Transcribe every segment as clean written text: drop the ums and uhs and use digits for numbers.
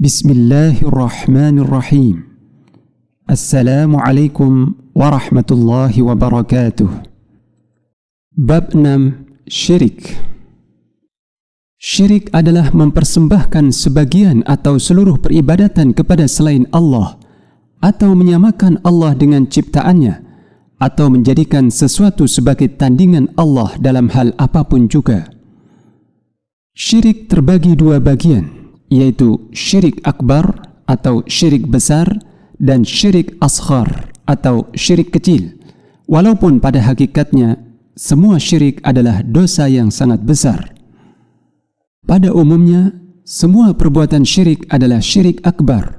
Bismillahirrahmanirrahim. Assalamualaikum warahmatullahi wabarakatuh. Bab 6. Syirik. Syirik adalah mempersembahkan sebagian atau seluruh peribadatan kepada selain Allah, atau menyamakan Allah dengan ciptaannya, atau menjadikan sesuatu sebagai tandingan Allah dalam hal apapun juga. Syirik terbagi dua bagian, yaitu syirik akbar atau syirik besar dan syirik asghar atau syirik kecil. Walaupun pada hakikatnya semua syirik adalah dosa yang sangat besar. Pada umumnya semua perbuatan syirik adalah syirik akbar,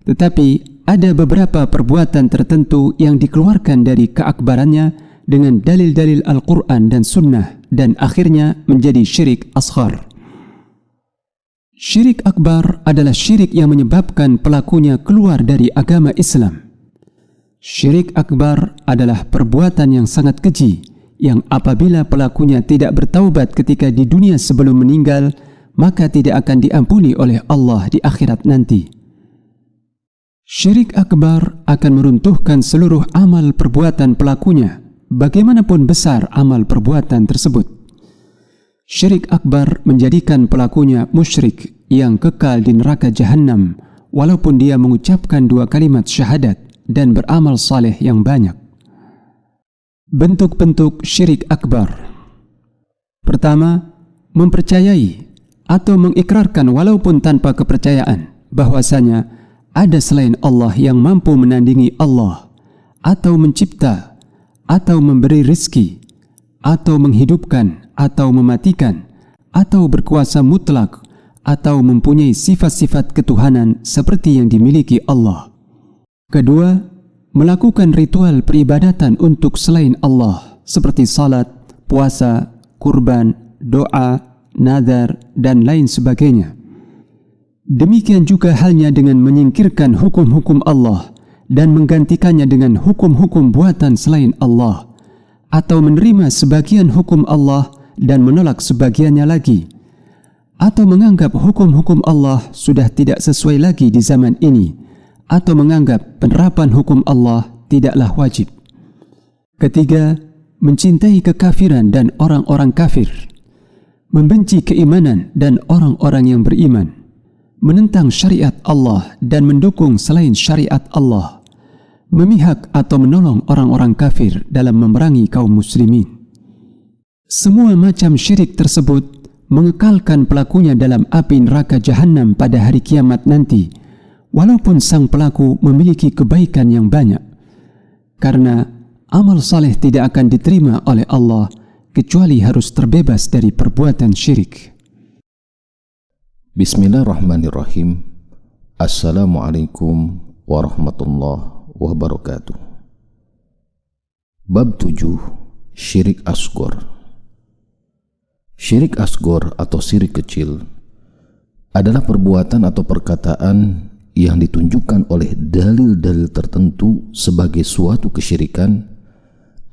tetapi ada beberapa perbuatan tertentu yang dikeluarkan dari keakbarannya dengan dalil-dalil Al-Quran dan Sunnah dan akhirnya menjadi syirik asghar. Syirik akbar adalah syirik yang menyebabkan pelakunya keluar dari agama Islam. Syirik akbar adalah perbuatan yang sangat keji, yang apabila pelakunya tidak bertaubat ketika di dunia sebelum meninggal, maka tidak akan diampuni oleh Allah di akhirat nanti. Syirik akbar akan meruntuhkan seluruh amal perbuatan pelakunya, bagaimanapun besar amal perbuatan tersebut. Syirik akbar menjadikan pelakunya musyrik yang kekal di neraka Jahannam walaupun dia mengucapkan dua kalimat syahadat dan beramal saleh yang banyak. Bentuk-bentuk syirik akbar. Pertama, mempercayai atau mengikrarkan walaupun tanpa kepercayaan bahwasanya ada selain Allah yang mampu menandingi Allah, atau mencipta, atau memberi rizki, atau menghidupkan, atau mematikan, atau berkuasa mutlak, atau mempunyai sifat-sifat ketuhanan seperti yang dimiliki Allah. Kedua, melakukan ritual peribadatan untuk selain Allah seperti salat, puasa, kurban, doa, nazar, dan lain sebagainya. Demikian juga halnya dengan menyingkirkan hukum-hukum Allah dan menggantikannya dengan hukum-hukum buatan selain Allah, atau menerima sebagian hukum Allah dan menolak sebagiannya lagi, atau menganggap hukum-hukum Allah sudah tidak sesuai lagi di zaman ini, atau menganggap penerapan hukum Allah tidaklah wajib. Ketiga, mencintai kekafiran dan orang-orang kafir, membenci keimanan dan orang-orang yang beriman, menentang syariat Allah dan mendukung selain syariat Allah, memihak atau menolong orang-orang kafir dalam memerangi kaum muslimin. Semua macam syirik tersebut mengekalkan pelakunya dalam api neraka Jahannam pada hari kiamat nanti, walaupun sang pelaku memiliki kebaikan yang banyak, karena amal saleh tidak akan diterima oleh Allah kecuali harus terbebas dari perbuatan syirik. Bismillahirrahmanirrahim. Assalamualaikum warahmatullahi wabarakatuh. Bab 7. Syirik asghar. Syirik asghar atau syirik kecil adalah perbuatan atau perkataan yang ditunjukkan oleh dalil-dalil tertentu sebagai suatu kesyirikan,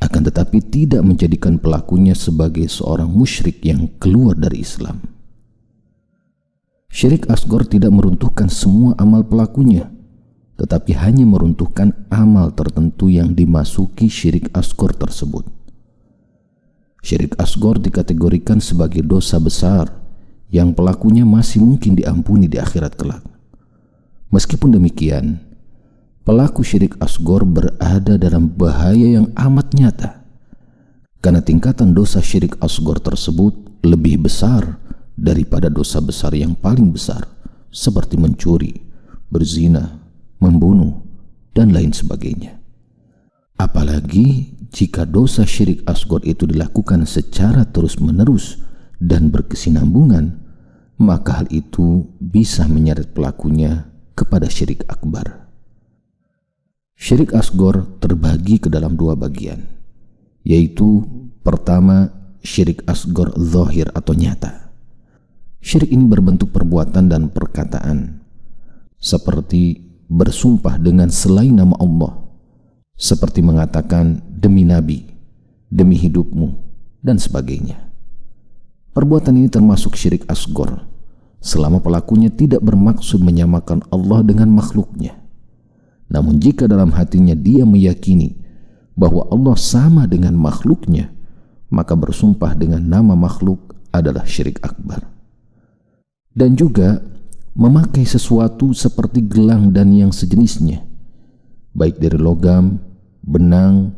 akan tetapi tidak menjadikan pelakunya sebagai seorang musyrik yang keluar dari Islam. Syirik asghar tidak meruntuhkan semua amal pelakunya, tetapi hanya meruntuhkan amal tertentu yang dimasuki syirik asghar tersebut. Syirik asghar dikategorikan sebagai dosa besar yang pelakunya masih mungkin diampuni di akhirat kelak. Meskipun demikian, pelaku syirik asghar berada dalam bahaya yang amat nyata, karena tingkatan dosa syirik asghar tersebut lebih besar daripada dosa besar yang paling besar, seperti mencuri, berzina, membunuh, dan lain sebagainya. Apalagi jika dosa syirik asghar itu dilakukan secara terus-menerus dan berkesinambungan, maka hal itu bisa menyeret pelakunya kepada syirik akbar. Syirik asghar terbagi ke dalam dua bagian, yaitu pertama, syirik asghar zahir atau nyata. Syirik ini berbentuk perbuatan dan perkataan, seperti bersumpah dengan selain nama Allah, seperti mengatakan demi Nabi, demi hidupmu, dan sebagainya. Perbuatan ini termasuk syirik asghar, selama pelakunya tidak bermaksud menyamakan Allah dengan makhluknya. Namun jika dalam hatinya dia meyakini bahwa Allah sama dengan makhluknya, maka bersumpah dengan nama makhluk adalah syirik akbar. Dan juga memakai sesuatu seperti gelang dan yang sejenisnya, baik dari logam, benang,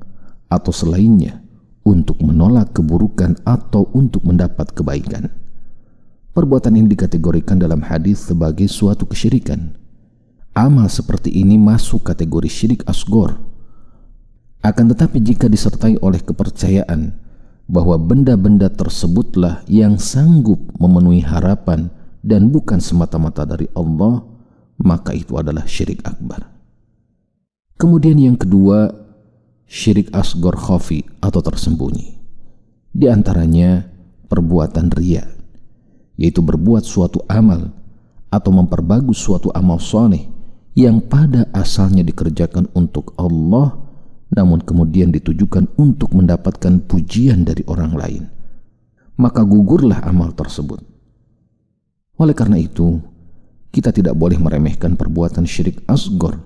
atau selainnya, untuk menolak keburukan atau untuk mendapat kebaikan. Perbuatan ini dikategorikan dalam hadis sebagai suatu kesyirikan. Amal seperti ini masuk kategori syirik asghar. Akan tetapi jika disertai oleh kepercayaan bahwa benda-benda tersebutlah yang sanggup memenuhi harapan dan bukan semata-mata dari Allah, maka itu adalah syirik akbar. Kemudian yang kedua, syirik asghar khafi atau tersembunyi. Di antaranya perbuatan riya, yaitu berbuat suatu amal atau memperbagus suatu amal soleh yang pada asalnya dikerjakan untuk Allah, namun kemudian ditujukan untuk mendapatkan pujian dari orang lain, maka gugurlah amal tersebut. Oleh karena itu, kita tidak boleh meremehkan perbuatan syirik asghar,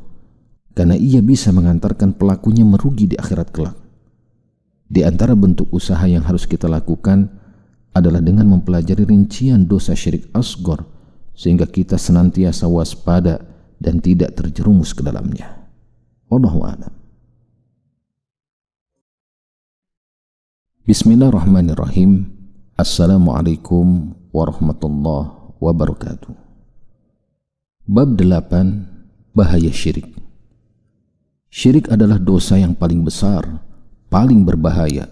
karena ia bisa mengantarkan pelakunya merugi di akhirat kelak. Di antara bentuk usaha yang harus kita lakukan adalah dengan mempelajari rincian dosa syirik asghar, sehingga kita senantiasa waspada dan tidak terjerumus ke dalamnya. Wallahu a'lam. Bismillahirrahmanirrahim. Assalamualaikum warahmatullahi wabarakatuh. Bab 8. Bahaya syirik. Syirik adalah dosa yang paling besar, paling berbahaya,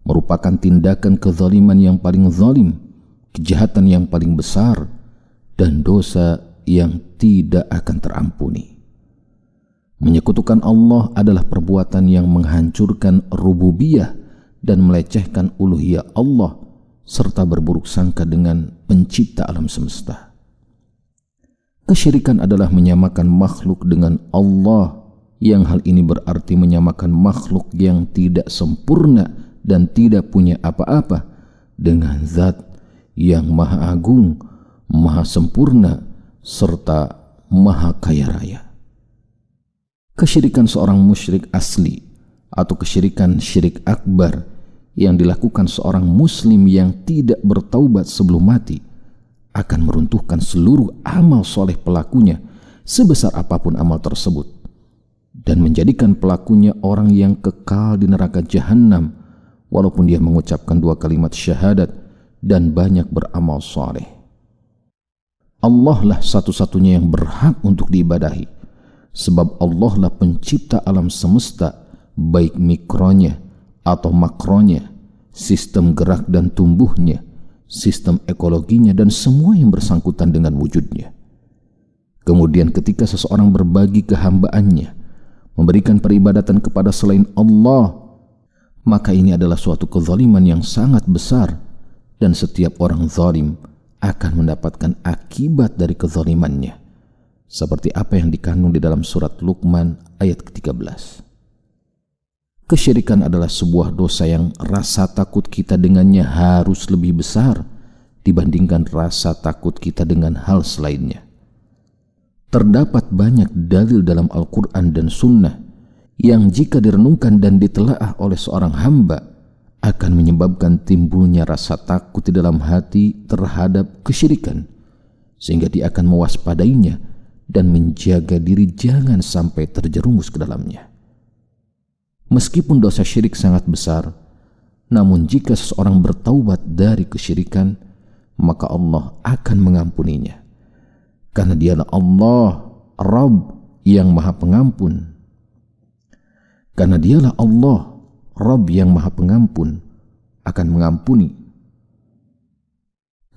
merupakan tindakan kezaliman yang paling zalim, kejahatan yang paling besar, dan dosa yang tidak akan terampuni. Menyekutukan Allah adalah perbuatan yang menghancurkan rububiyah dan melecehkan uluhiyah Allah, serta berburuk sangka dengan pencipta alam semesta. Kesyirikan adalah menyamakan makhluk dengan Allah, yang hal ini berarti menyamakan makhluk yang tidak sempurna dan tidak punya apa-apa dengan zat yang maha agung, maha sempurna, serta maha kaya raya. Kesyirikan seorang musyrik asli atau kesyirikan syirik akbar yang dilakukan seorang muslim yang tidak bertaubat sebelum mati akan meruntuhkan seluruh amal soleh pelakunya, sebesar apapun amal tersebut, dan menjadikan pelakunya orang yang kekal di neraka jahanam walaupun dia mengucapkan 2 kalimat syahadat dan banyak beramal soleh. Allah lah satu-satunya yang berhak untuk diibadahi, sebab Allah lah pencipta alam semesta, baik mikronya atau makronya, sistem gerak dan tumbuhnya, sistem ekologinya, dan semua yang bersangkutan dengan wujudnya. Kemudian ketika seseorang berbagi kehambaannya, memberikan peribadatan kepada selain Allah, maka ini adalah suatu kezaliman yang sangat besar, dan setiap orang zalim akan mendapatkan akibat dari kezalimannya, seperti apa yang dikandung di dalam surat Luqman ayat ke-13. Kesyirikan adalah sebuah dosa yang rasa takut kita dengannya harus lebih besar dibandingkan rasa takut kita dengan hal selainnya. Terdapat banyak dalil dalam Al-Quran dan Sunnah yang jika direnungkan dan ditelaah oleh seorang hamba akan menyebabkan timbulnya rasa takut di dalam hati terhadap kesyirikan, sehingga dia akan mewaspadainya dan menjaga diri jangan sampai terjerumus ke dalamnya. Meskipun dosa syirik sangat besar, namun jika seseorang bertaubat dari kesyirikan, maka Allah akan mengampuninya, karena Dialah Allah, Rabb yang Maha Pengampun. Karena Dialah Allah, Rabb yang Maha Pengampun, akan mengampuni.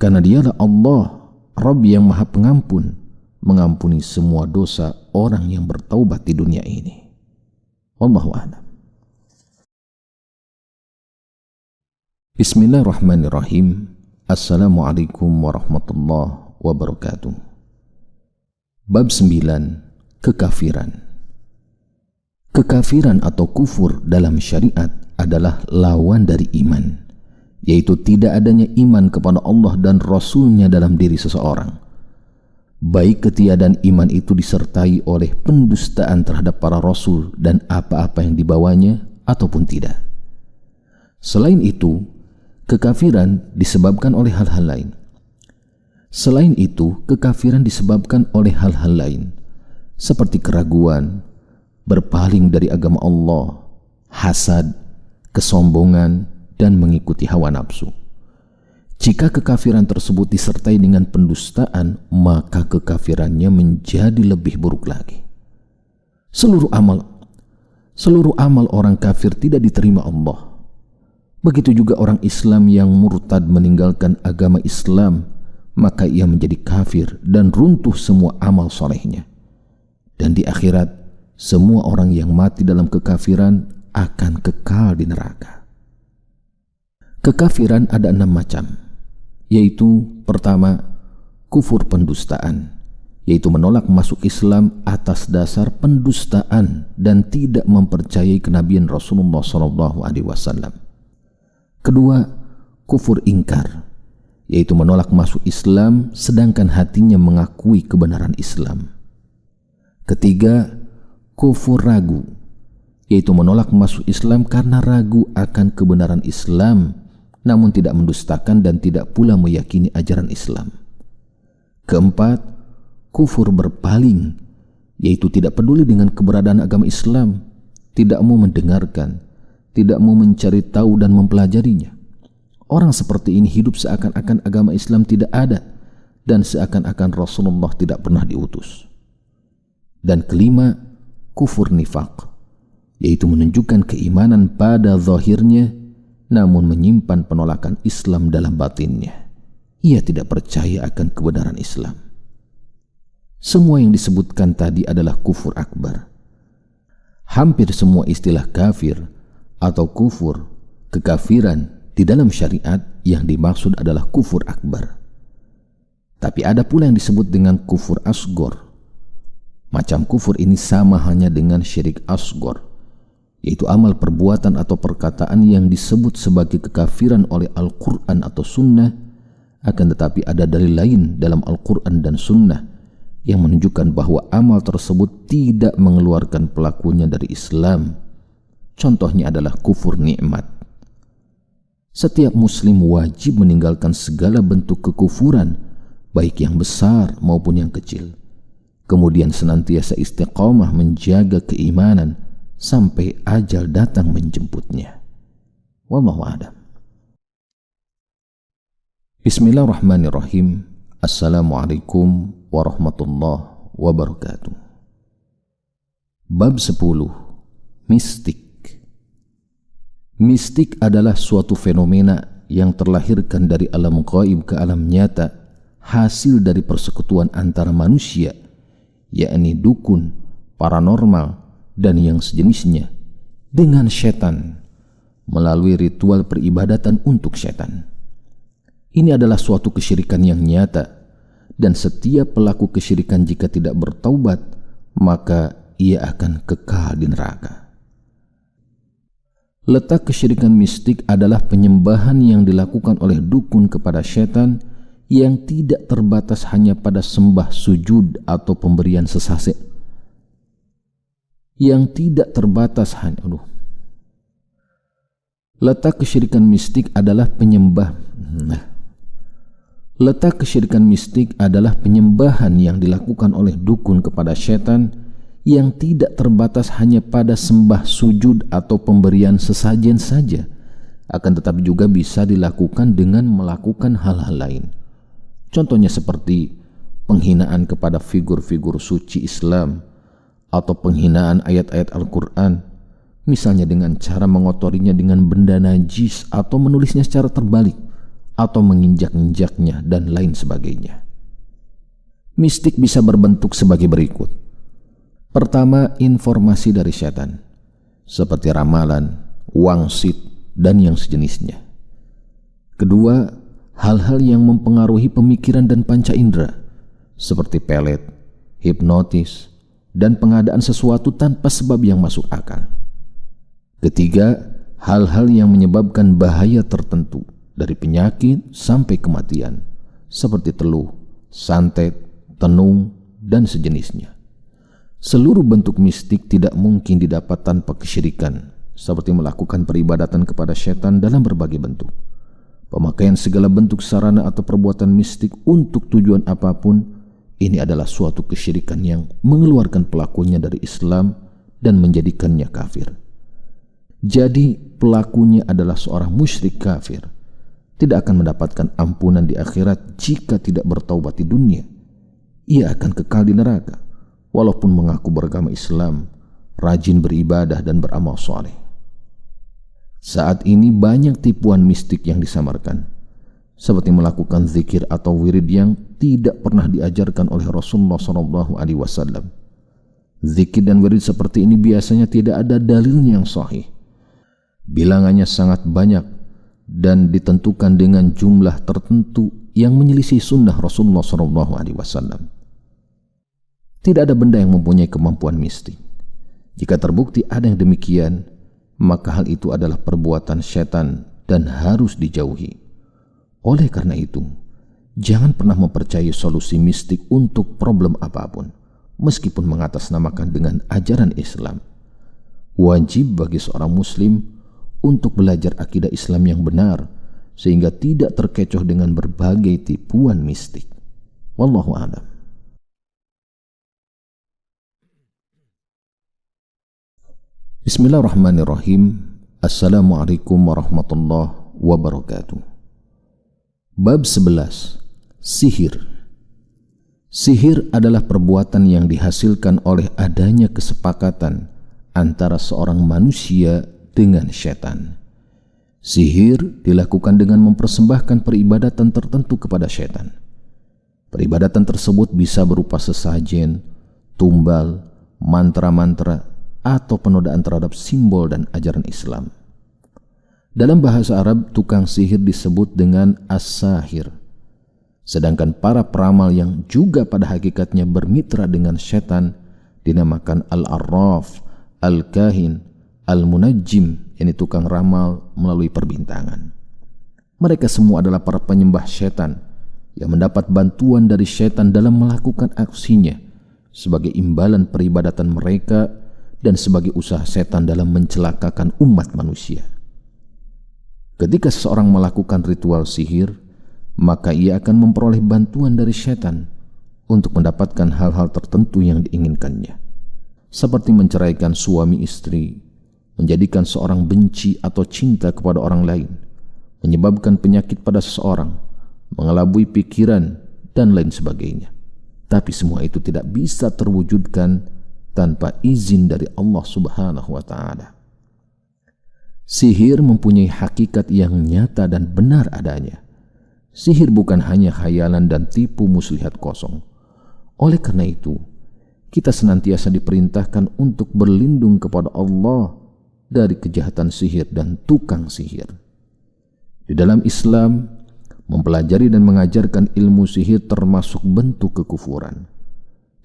Karena Dialah Allah, Rabb yang Maha Pengampun, mengampuni semua dosa orang yang bertaubat di dunia ini. Wallahu a'lam. Bismillahirrahmanirrahim. Assalamualaikum warahmatullahi wabarakatuh. Bab 9. Kekafiran. Kekafiran atau kufur dalam syariat adalah lawan dari iman, yaitu tidak adanya iman kepada Allah dan Rasul-Nya dalam diri seseorang, baik ketiadaan iman itu disertai oleh pendustaan terhadap para Rasul dan apa-apa yang dibawanya ataupun tidak. Selain itu, kekafiran disebabkan oleh hal-hal lain. Seperti keraguan, berpaling dari agama Allah, hasad, kesombongan, dan mengikuti hawa nafsu. Jika kekafiran tersebut disertai dengan pendustaan, maka kekafirannya menjadi lebih buruk lagi. Seluruh amal orang kafir tidak diterima Allah. Begitu juga orang Islam yang murtad meninggalkan agama Islam, maka ia menjadi kafir dan runtuh semua amal solehnya. Dan di akhirat, semua orang yang mati dalam kekafiran akan kekal di neraka. Kekafiran ada 6 macam, yaitu pertama, kufur pendustaan, yaitu menolak masuk Islam atas dasar pendustaan dan tidak mempercayai kenabian Rasulullah SAW. Kedua, kufur ingkar, yaitu menolak masuk Islam sedangkan hatinya mengakui kebenaran Islam. Ketiga, kufur ragu, yaitu menolak masuk Islam karena ragu akan kebenaran Islam, namun tidak mendustakan dan tidak pula meyakini ajaran Islam. Keempat, kufur berpaling, yaitu tidak peduli dengan keberadaan agama Islam, tidak mau mendengarkan, tidak mau mencari tahu dan mempelajarinya. Orang seperti ini hidup seakan-akan agama Islam tidak ada dan seakan-akan Rasulullah tidak pernah diutus. Dan kelima, kufur nifaq, yaitu menunjukkan keimanan pada zahirnya namun menyimpan penolakan Islam dalam batinnya. Ia tidak percaya akan kebenaran Islam. Semua yang disebutkan tadi adalah kufur akbar. Hampir semua istilah kafir atau kufur, kekafiran di dalam syariat yang dimaksud adalah kufur akbar. Tapi ada pula yang disebut dengan kufur asgor. Macam kufur ini sama hanya dengan syirik asgor, yaitu amal perbuatan atau perkataan yang disebut sebagai kekafiran oleh Al-Quran atau Sunnah, akan tetapi ada dalil lain dalam Al-Quran dan Sunnah yang menunjukkan bahwa amal tersebut tidak mengeluarkan pelakunya dari Islam. Contohnya adalah kufur nikmat. Setiap muslim wajib meninggalkan segala bentuk kekufuran, baik yang besar maupun yang kecil. Kemudian senantiasa istiqamah menjaga keimanan sampai ajal datang menjemputnya. Wallahu a'lam. Bismillahirrahmanirrahim. Assalamualaikum warahmatullahi wabarakatuh. Bab 10. Mistik. Mistik adalah suatu fenomena yang terlahirkan dari alam gaib ke alam nyata, hasil dari persekutuan antara manusia, yakni dukun, paranormal, dan yang sejenisnya, dengan setan melalui ritual peribadatan untuk setan. Ini adalah suatu kesyirikan yang nyata, dan setiap pelaku kesyirikan jika tidak bertaubat, maka ia akan kekal di neraka. Letak kesyirikan mistik adalah penyembahan yang dilakukan oleh dukun kepada setan yang tidak terbatas hanya pada sembah sujud atau pemberian sesajen. Letak kesyirikan mistik adalah penyembahan yang dilakukan oleh dukun kepada setan yang tidak terbatas hanya pada sembah sujud atau pemberian sesajen saja, akan tetapi juga bisa dilakukan dengan melakukan hal-hal lain. Contohnya seperti penghinaan kepada figur-figur suci Islam atau penghinaan ayat-ayat Al-Quran, misalnya dengan cara mengotorinya dengan benda najis atau menulisnya secara terbalik atau menginjak-injaknya dan lain sebagainya. Mistik bisa berbentuk sebagai berikut. Pertama, informasi dari setan, seperti ramalan, wangsit, dan yang sejenisnya. Kedua, hal-hal yang mempengaruhi pemikiran dan panca indera, seperti pelet, hipnotis, dan pengadaan sesuatu tanpa sebab yang masuk akal. Ketiga, hal-hal yang menyebabkan bahaya tertentu dari penyakit sampai kematian, seperti teluh, santet, tenung, dan sejenisnya. Seluruh bentuk mistik tidak mungkin didapat tanpa kesyirikan, seperti melakukan peribadatan kepada setan dalam berbagai bentuk. Pemakaian segala bentuk sarana atau perbuatan mistik untuk tujuan apapun, ini adalah suatu kesyirikan yang mengeluarkan pelakunya dari Islam dan menjadikannya kafir. Jadi pelakunya adalah seorang musyrik kafir, tidak akan mendapatkan ampunan di akhirat jika tidak bertaubat di dunia. Ia akan kekal di neraka, walaupun mengaku beragama Islam, rajin beribadah dan beramal soleh. Saat ini banyak tipuan mistik yang disamarkan, seperti melakukan zikir atau wirid yang tidak pernah diajarkan oleh Rasulullah SAW. Zikir dan wirid seperti ini biasanya tidak ada dalilnya yang sahih. Bilangannya sangat banyak dan ditentukan dengan jumlah tertentu yang menyelisih sunnah Rasulullah SAW. Tidak ada benda yang mempunyai kemampuan mistik. Jika terbukti ada yang demikian, maka hal itu adalah perbuatan setan dan harus dijauhi. Oleh karena itu, jangan pernah mempercayai solusi mistik untuk problem apapun, meskipun mengatasnamakan dengan ajaran Islam. Wajib bagi seorang muslim untuk belajar akidah Islam yang benar, sehingga tidak terkecoh dengan berbagai tipuan mistik. Wallahu a'lam. Bismillahirrahmanirrahim. Assalamualaikum warahmatullahi wabarakatuh. Bab 11. Sihir. Sihir adalah perbuatan yang dihasilkan oleh adanya kesepakatan antara seorang manusia dengan setan. Sihir dilakukan dengan mempersembahkan peribadatan tertentu kepada setan. Peribadatan tersebut bisa berupa sesajen, tumbal, mantra-mantra, atau penodaan terhadap simbol dan ajaran Islam. Dalam bahasa Arab, tukang sihir disebut dengan as-sahir. Sedangkan para peramal yang juga pada hakikatnya bermitra dengan setan dinamakan al-arraf, al-kahin, al-munajjim, ini tukang ramal melalui perbintangan. Mereka semua adalah para penyembah setan yang mendapat bantuan dari setan dalam melakukan aksinya sebagai imbalan peribadatan mereka dan sebagai usaha setan dalam mencelakakan umat manusia. Ketika seseorang melakukan ritual sihir, maka ia akan memperoleh bantuan dari setan untuk mendapatkan hal-hal tertentu yang diinginkannya, seperti menceraikan suami istri, menjadikan seorang benci atau cinta kepada orang lain, menyebabkan penyakit pada seseorang, mengelabui pikiran, dan lain sebagainya. Tapi semua itu tidak bisa terwujudkan tanpa izin dari Allah Subhanahu wa Ta'ala. Sihir mempunyai hakikat yang nyata dan benar adanya. Sihir bukan hanya khayalan dan tipu muslihat kosong. Oleh karena itu, kita senantiasa diperintahkan untuk berlindung kepada Allah dari kejahatan sihir dan tukang sihir. Di dalam Islam, mempelajari dan mengajarkan ilmu sihir termasuk bentuk kekufuran.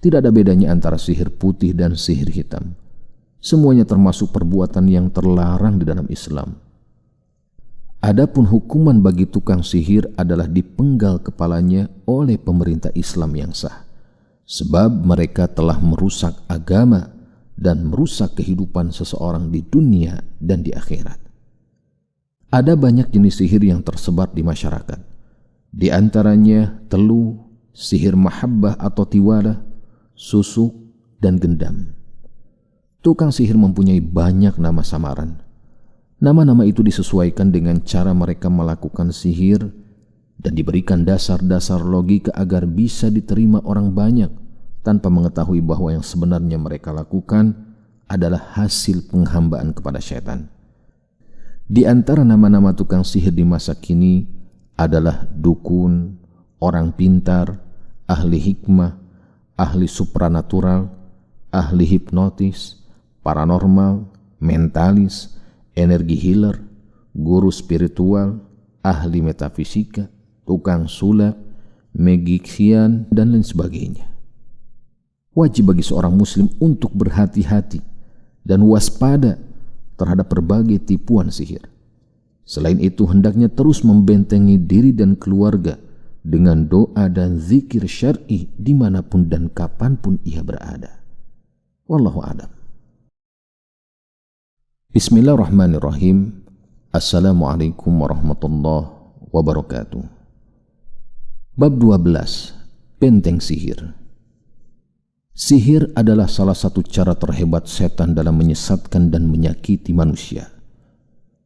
Tidak ada bedanya antara sihir putih dan sihir hitam. Semuanya termasuk perbuatan yang terlarang di dalam Islam. Adapun hukuman bagi tukang sihir adalah dipenggal kepalanya oleh pemerintah Islam yang sah, sebab mereka telah merusak agama dan merusak kehidupan seseorang di dunia dan di akhirat. Ada banyak jenis sihir yang tersebar di masyarakat. Di antaranya teluh, sihir mahabbah atau tiwalah, susuk, dan gendam. Tukang sihir mempunyai banyak nama samaran. Nama-nama itu disesuaikan dengan cara mereka melakukan sihir dan diberikan dasar-dasar logika agar bisa diterima orang banyak tanpa mengetahui bahwa yang sebenarnya mereka lakukan adalah hasil penghambaan kepada setan. Di antara nama-nama tukang sihir di masa kini adalah dukun, orang pintar, ahli hikmah, ahli supranatural, ahli hipnotis, paranormal, mentalis, energi healer, guru spiritual, ahli metafisika, tukang sulap, magician, dan lain sebagainya. Wajib bagi seorang muslim untuk berhati-hati dan waspada terhadap berbagai tipuan sihir. Selain itu, hendaknya terus membentengi diri dan keluarga dengan doa dan zikir syar'i dimanapun dan kapanpun ia berada. Wallahu a'lam. Bismillahirrahmanirrahim. Assalamualaikum warahmatullahi wabarakatuh. Bab 12. Benteng sihir. Sihir adalah salah satu cara terhebat setan dalam menyesatkan dan menyakiti manusia.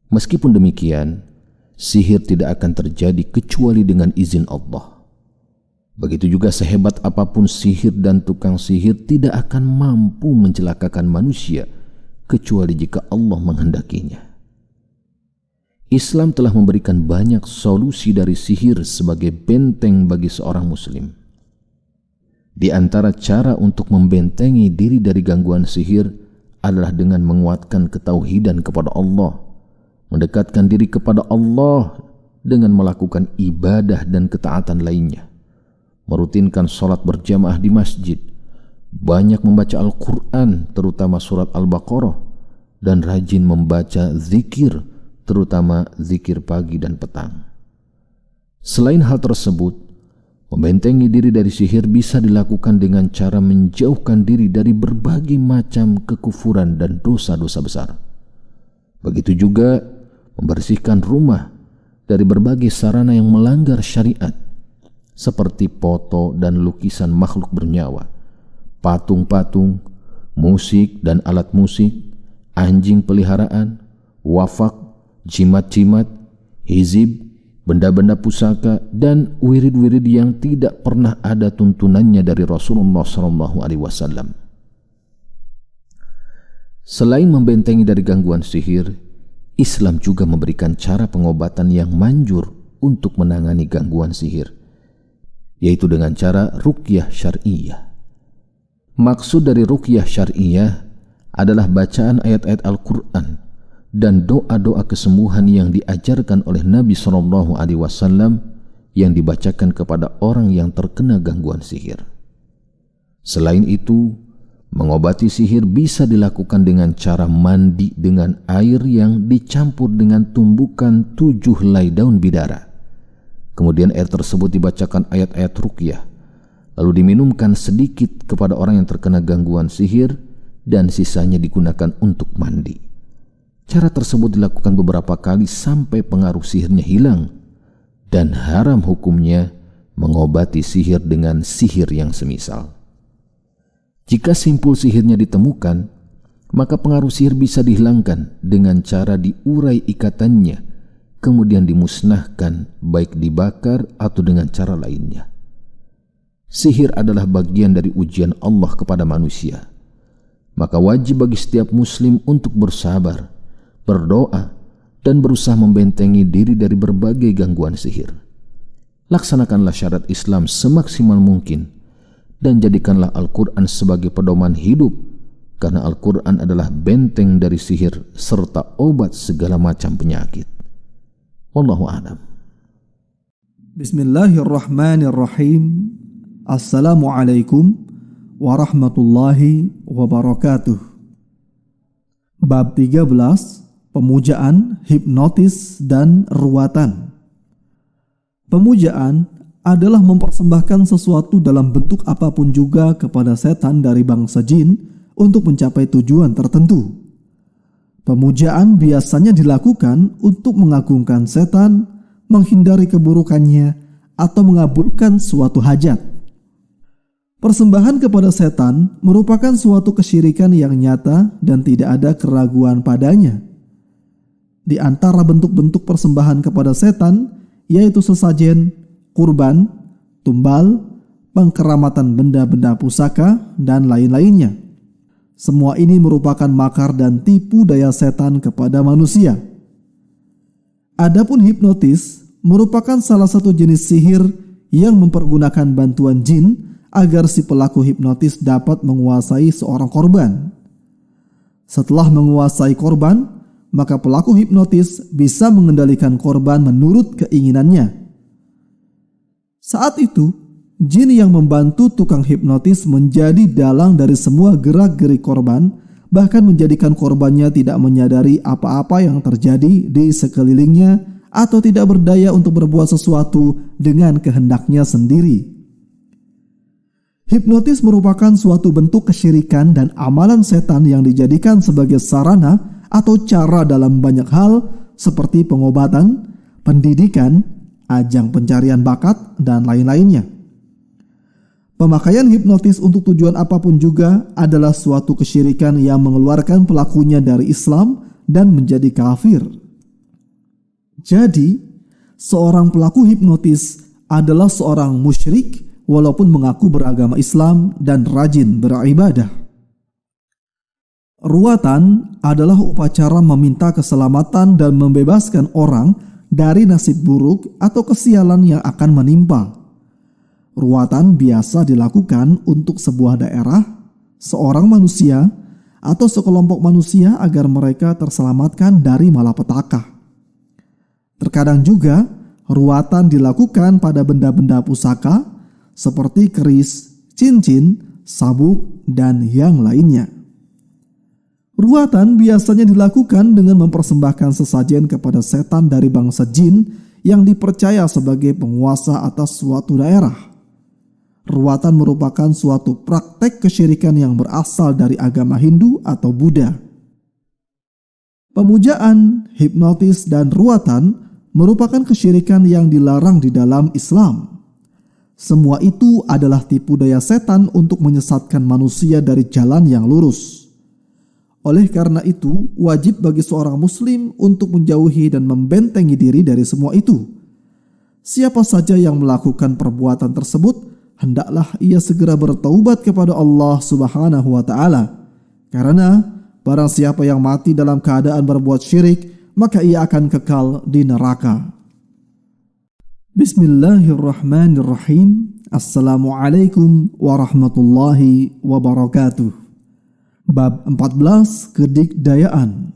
Meskipun demikian, sihir tidak akan terjadi kecuali dengan izin Allah. Begitu juga sehebat apapun sihir dan tukang sihir tidak akan mampu mencelakakan manusia kecuali jika Allah menghendakinya. Islam telah memberikan banyak solusi dari sihir sebagai benteng bagi seorang muslim. Di antara cara untuk membentengi diri dari gangguan sihir adalah dengan menguatkan ketauhidan kepada Allah, mendekatkan diri kepada Allah dengan melakukan ibadah dan ketaatan lainnya, merutinkan sholat berjamaah di masjid, banyak membaca Al-Quran terutama surat Al-Baqarah, dan rajin membaca zikir terutama zikir pagi dan petang. Selain hal tersebut, membentengi diri dari sihir bisa dilakukan dengan cara menjauhkan diri dari berbagai macam kekufuran dan dosa-dosa besar. Begitu juga membersihkan rumah dari berbagai sarana yang melanggar syariat, seperti foto dan lukisan makhluk bernyawa, patung-patung, musik dan alat musik, anjing peliharaan, wafak, jimat-jimat, hizib, benda-benda pusaka, dan wirid-wirid yang tidak pernah ada tuntunannya dari Rasulullah SAW. Selain membentengi dari gangguan sihir, Islam juga memberikan cara pengobatan yang manjur untuk menangani gangguan sihir, yaitu dengan cara ruqyah syar'iyah. Maksud dari ruqyah syar'iyah adalah bacaan ayat-ayat Al-Quran dan doa-doa kesembuhan yang diajarkan oleh Nabi SAW yang dibacakan kepada orang yang terkena gangguan sihir. Selain itu, mengobati sihir bisa dilakukan dengan cara mandi dengan air yang dicampur dengan tumbukan 7 helai daun bidara. Kemudian air tersebut dibacakan ayat-ayat ruqyah, lalu diminumkan sedikit kepada orang yang terkena gangguan sihir dan sisanya digunakan untuk mandi. Cara tersebut dilakukan beberapa kali sampai pengaruh sihirnya hilang, dan haram hukumnya mengobati sihir dengan sihir yang semisal. Jika simpul sihirnya ditemukan, maka pengaruh sihir bisa dihilangkan dengan cara diurai ikatannya, kemudian dimusnahkan baik dibakar atau dengan cara lainnya. Sihir adalah bagian dari ujian Allah kepada manusia, maka wajib bagi setiap muslim untuk bersabar, berdoa, dan berusaha membentengi diri dari berbagai gangguan sihir. Laksanakanlah syariat Islam semaksimal mungkin dan jadikanlah Al-Quran sebagai pedoman hidup, karena Al-Quran adalah benteng dari sihir serta obat segala macam penyakit. Wallahu a'lam. Bismillahirrahmanirrahim. Assalamualaikum warahmatullahi wabarakatuh. Bab 13. Pemujaan, hipnotis, dan ruwatan. Pemujaan adalah mempersembahkan sesuatu dalam bentuk apapun juga kepada setan dari bangsa jin untuk mencapai tujuan tertentu. Pemujaan biasanya dilakukan untuk mengagungkan setan, menghindari keburukannya, atau mengabulkan suatu hajat. Persembahan kepada setan merupakan suatu kesyirikan yang nyata dan tidak ada keraguan padanya. Di antara bentuk-bentuk persembahan kepada setan yaitu sesajen, kurban, tumbal, pengkeramatan benda-benda pusaka, dan lain-lainnya. Semua ini merupakan makar dan tipu daya setan kepada manusia. Adapun hipnotis merupakan salah satu jenis sihir yang mempergunakan bantuan jin agar si pelaku hipnotis dapat menguasai seorang korban. Setelah menguasai korban, maka pelaku hipnotis bisa mengendalikan korban menurut keinginannya. Saat itu, jin yang membantu tukang hipnotis menjadi dalang dari semua gerak-gerik korban, bahkan menjadikan korbannya tidak menyadari apa-apa yang terjadi di sekelilingnya atau tidak berdaya untuk berbuat sesuatu dengan kehendaknya sendiri. Hipnotis merupakan suatu bentuk kesyirikan dan amalan setan yang dijadikan sebagai sarana atau cara dalam banyak hal seperti pengobatan, pendidikan, ajang pencarian bakat, dan lain-lainnya. Pemakaian hipnotis untuk tujuan apapun juga adalah suatu kesyirikan yang mengeluarkan pelakunya dari Islam dan menjadi kafir. Jadi, seorang pelaku hipnotis adalah seorang musyrik walaupun mengaku beragama Islam dan rajin beribadah. Ruatan adalah upacara meminta keselamatan dan membebaskan orang dari nasib buruk atau kesialan yang akan menimpa. Ruatan biasa dilakukan untuk sebuah daerah, seorang manusia, atau sekelompok manusia agar mereka terselamatkan dari malapetaka. Terkadang juga ruatan dilakukan pada benda-benda pusaka seperti keris, cincin, sabuk, dan yang lainnya. Ruatan biasanya dilakukan dengan mempersembahkan sesajen kepada setan dari bangsa jin yang dipercaya sebagai penguasa atas suatu daerah. Ruatan merupakan suatu praktek kesyirikan yang berasal dari agama Hindu atau Buddha. Pemujaan, hipnotis, dan ruatan merupakan kesyirikan yang dilarang di dalam Islam. Semua itu adalah tipu daya setan untuk menyesatkan manusia dari jalan yang lurus. Oleh karena itu, wajib bagi seorang muslim untuk menjauhi dan membentengi diri dari semua itu. Siapa saja yang melakukan perbuatan tersebut, hendaklah ia segera bertaubat kepada Allah Subhanahu wa Ta'ala. Karena barang siapa yang mati dalam keadaan berbuat syirik, maka ia akan kekal di neraka. Bismillahirrahmanirrahim. Assalamualaikum warahmatullahi wabarakatuh. Bab 14. Kedikdayaan.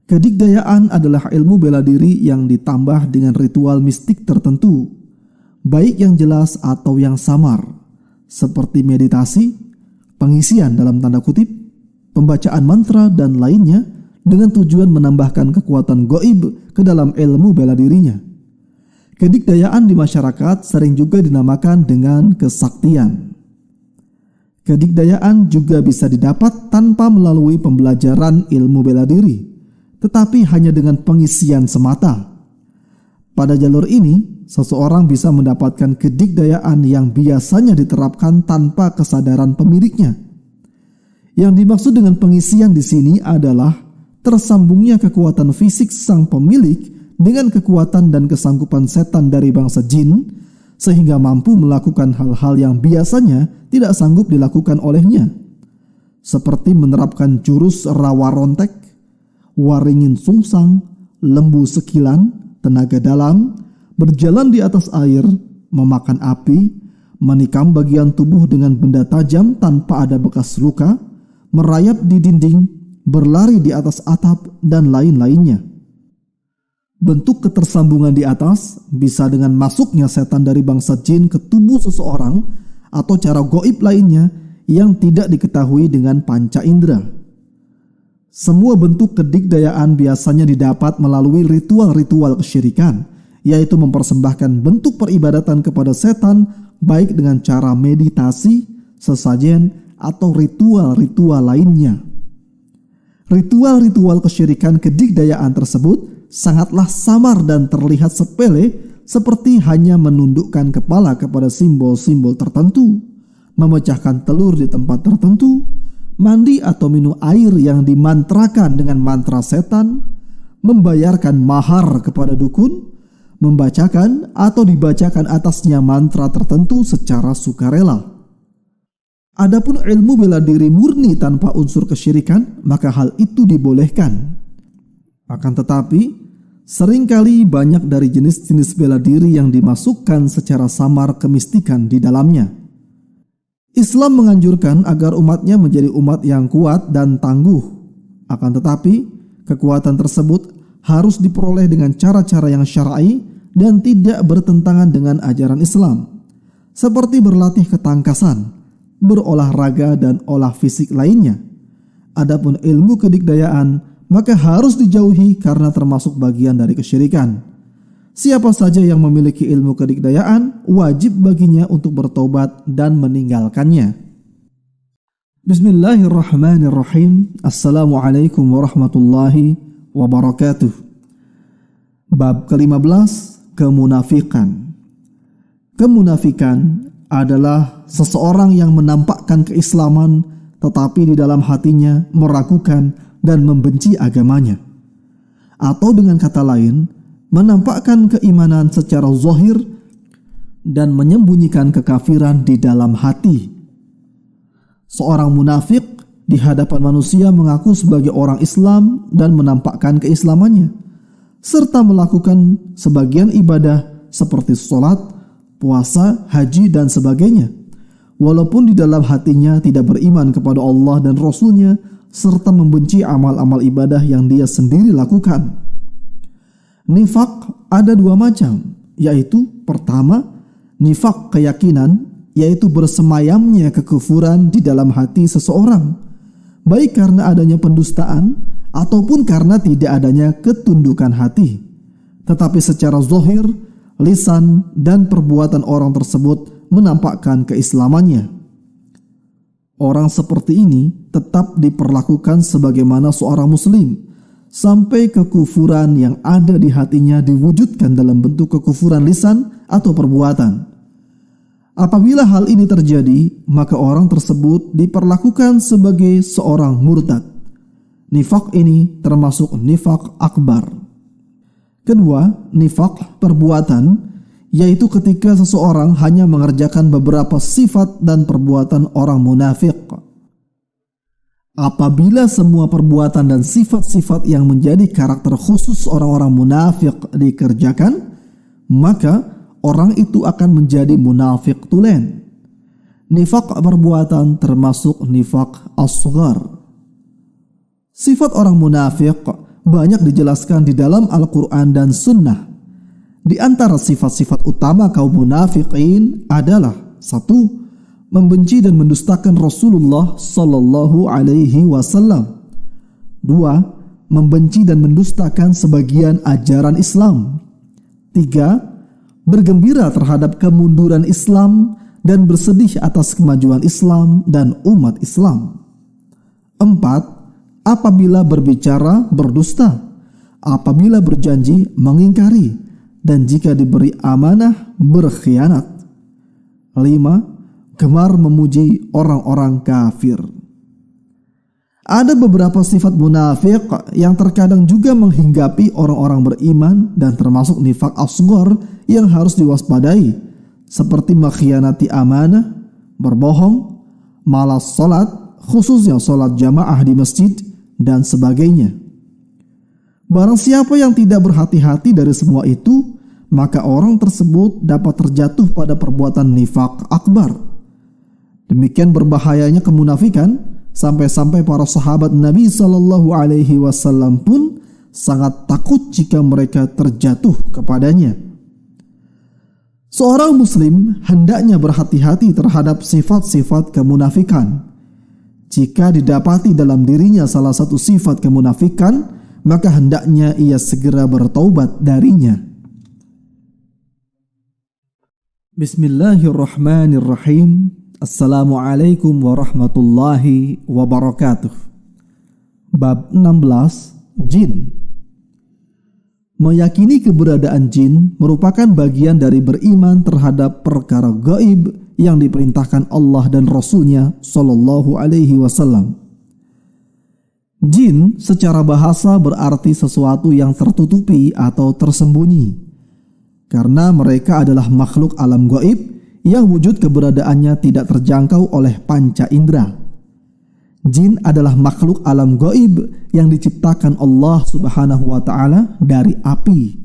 Kedikdayaan adalah ilmu bela diri yang ditambah dengan ritual mistik tertentu, baik yang jelas atau yang samar, seperti meditasi, pengisian dalam tanda kutip, pembacaan mantra, dan lainnya, dengan tujuan menambahkan kekuatan gaib ke dalam ilmu bela dirinya. Kedikdayaan di masyarakat sering juga dinamakan dengan kesaktian. Kedikdayaan juga bisa didapat tanpa melalui pembelajaran ilmu bela diri, tetapi hanya dengan pengisian semata. Pada jalur ini, seseorang bisa mendapatkan kedikdayaan yang biasanya diterapkan tanpa kesadaran pemiliknya. Yang dimaksud dengan pengisian di sini adalah tersambungnya kekuatan fisik sang pemilik dengan kekuatan dan kesanggupan setan dari bangsa jin, sehingga mampu melakukan hal-hal yang biasanya tidak sanggup dilakukan olehnya, seperti menerapkan jurus rawa rontek, waringin sungsang, lembu sekilan, tenaga dalam, berjalan di atas air, memakan api, menikam bagian tubuh dengan benda tajam tanpa ada bekas luka, merayap di dinding, berlari di atas atap, dan lain-lainnya. Bentuk ketersambungan di atas bisa dengan masuknya setan dari bangsa jin ke tubuh seseorang atau cara gaib lainnya yang tidak diketahui dengan panca indera. Semua bentuk kedikdayaan biasanya didapat melalui ritual-ritual kesyirikan, yaitu mempersembahkan bentuk peribadatan kepada setan baik dengan cara meditasi, sesajen, atau ritual-ritual lainnya. Ritual-ritual kesyirikan kedikdayaan tersebut sangatlah samar dan terlihat sepele, seperti hanya menundukkan kepala kepada simbol-simbol tertentu, memecahkan telur di tempat tertentu, mandi atau minum air yang dimantrakan dengan mantra setan, membayarkan mahar kepada dukun, membacakan atau dibacakan atasnya mantra tertentu secara sukarela. Adapun ilmu bela diri murni tanpa unsur kesyirikan, maka hal itu dibolehkan. Akan tetapi, seringkali banyak dari jenis-jenis bela diri yang dimasukkan secara samar kemistikan di dalamnya. Islam menganjurkan agar umatnya menjadi umat yang kuat dan tangguh. Akan tetapi, kekuatan tersebut harus diperoleh dengan cara-cara yang syar'i dan tidak bertentangan dengan ajaran Islam, seperti berlatih ketangkasan, berolahraga, dan olah fisik lainnya. Adapun ilmu kedikdayaan maka harus dijauhi karena termasuk bagian dari kesyirikan. Siapa saja yang memiliki ilmu kedikdayaan wajib baginya untuk bertobat dan meninggalkannya. Bismillahirrahmanirrahim. Assalamualaikum warahmatullahi wabarakatuh. Bab ke-15, kemunafikan. Kemunafikan adalah seseorang yang menampakkan keislaman tetapi di dalam hatinya meragukan dan membenci agamanya. Atau dengan kata lain, menampakkan keimanan secara zahir dan menyembunyikan kekafiran di dalam hati. Seorang munafik di hadapan manusia mengaku sebagai orang Islam dan menampakkan keislamannya, serta melakukan sebagian ibadah seperti sholat, puasa, haji, dan sebagainya, walaupun di dalam hatinya tidak beriman kepada Allah dan Rasul-Nya, serta membenci amal-amal ibadah yang dia sendiri lakukan. Nifak ada dua macam, yaitu pertama, nifak keyakinan, yaitu bersemayamnya kekufuran di dalam hati seseorang, baik karena adanya pendustaan ataupun karena tidak adanya ketundukan hati. Tetapi secara zahir, lisan dan perbuatan orang tersebut menampakkan keislamannya. Orang seperti ini tetap diperlakukan sebagaimana seorang muslim sampai kekufuran yang ada di hatinya diwujudkan dalam bentuk kekufuran lisan atau perbuatan. Apabila hal ini terjadi, maka orang tersebut diperlakukan sebagai seorang murtad. Nifak ini termasuk nifak akbar. Kedua, nifak perbuatan, yaitu ketika seseorang hanya mengerjakan beberapa sifat dan perbuatan orang munafik. Apabila semua perbuatan dan sifat-sifat yang menjadi karakter khusus orang-orang munafik dikerjakan, maka orang itu akan menjadi munafik tulen. Nifak perbuatan termasuk nifak asghar. Sifat orang munafik banyak dijelaskan di dalam Al-Quran dan Sunnah. Di antara sifat-sifat utama kaum munafikin adalah: 1. Membenci dan mendustakan Rasulullah Sallallahu Alaihi Wasallam. 2. Membenci dan mendustakan sebagian ajaran Islam. 3. Bergembira terhadap kemunduran Islam dan bersedih atas kemajuan Islam dan umat Islam. 4. Apabila berbicara berdusta, apabila berjanji mengingkari, dan jika diberi amanah berkhianat. 5. Gemar memuji orang-orang kafir. Ada beberapa sifat munafik yang terkadang juga menghinggapi orang-orang beriman dan termasuk nifak asghar yang harus diwaspadai, seperti mengkhianati amanah, berbohong, malas salat, khususnya salat jamaah di masjid, dan sebagainya. Barang siapa yang tidak berhati-hati dari semua itu, maka orang tersebut dapat terjatuh pada perbuatan nifak akbar. Demikian berbahayanya kemunafikan sampai-sampai para sahabat Nabi Sallallahu Alaihi Wasallam pun sangat takut jika mereka terjatuh kepadanya. Seorang muslim hendaknya berhati-hati terhadap sifat-sifat kemunafikan. Jika didapati dalam dirinya salah satu sifat kemunafikan, maka hendaknya ia segera bertaubat darinya. Bismillahirrahmanirrahim. Assalamualaikum warahmatullahi wabarakatuh. Bab 16, Jin. Meyakini keberadaan jin merupakan bagian dari beriman terhadap perkara gaib yang diperintahkan Allah dan Rasul-Nya Sallallahu Alaihi Wasallam. Jin secara bahasa berarti sesuatu yang tertutupi atau tersembunyi, karena mereka adalah makhluk alam gaib yang wujud keberadaannya tidak terjangkau oleh panca indera. Jin adalah makhluk alam gaib yang diciptakan Allah Subhanahu wa Ta'ala dari api.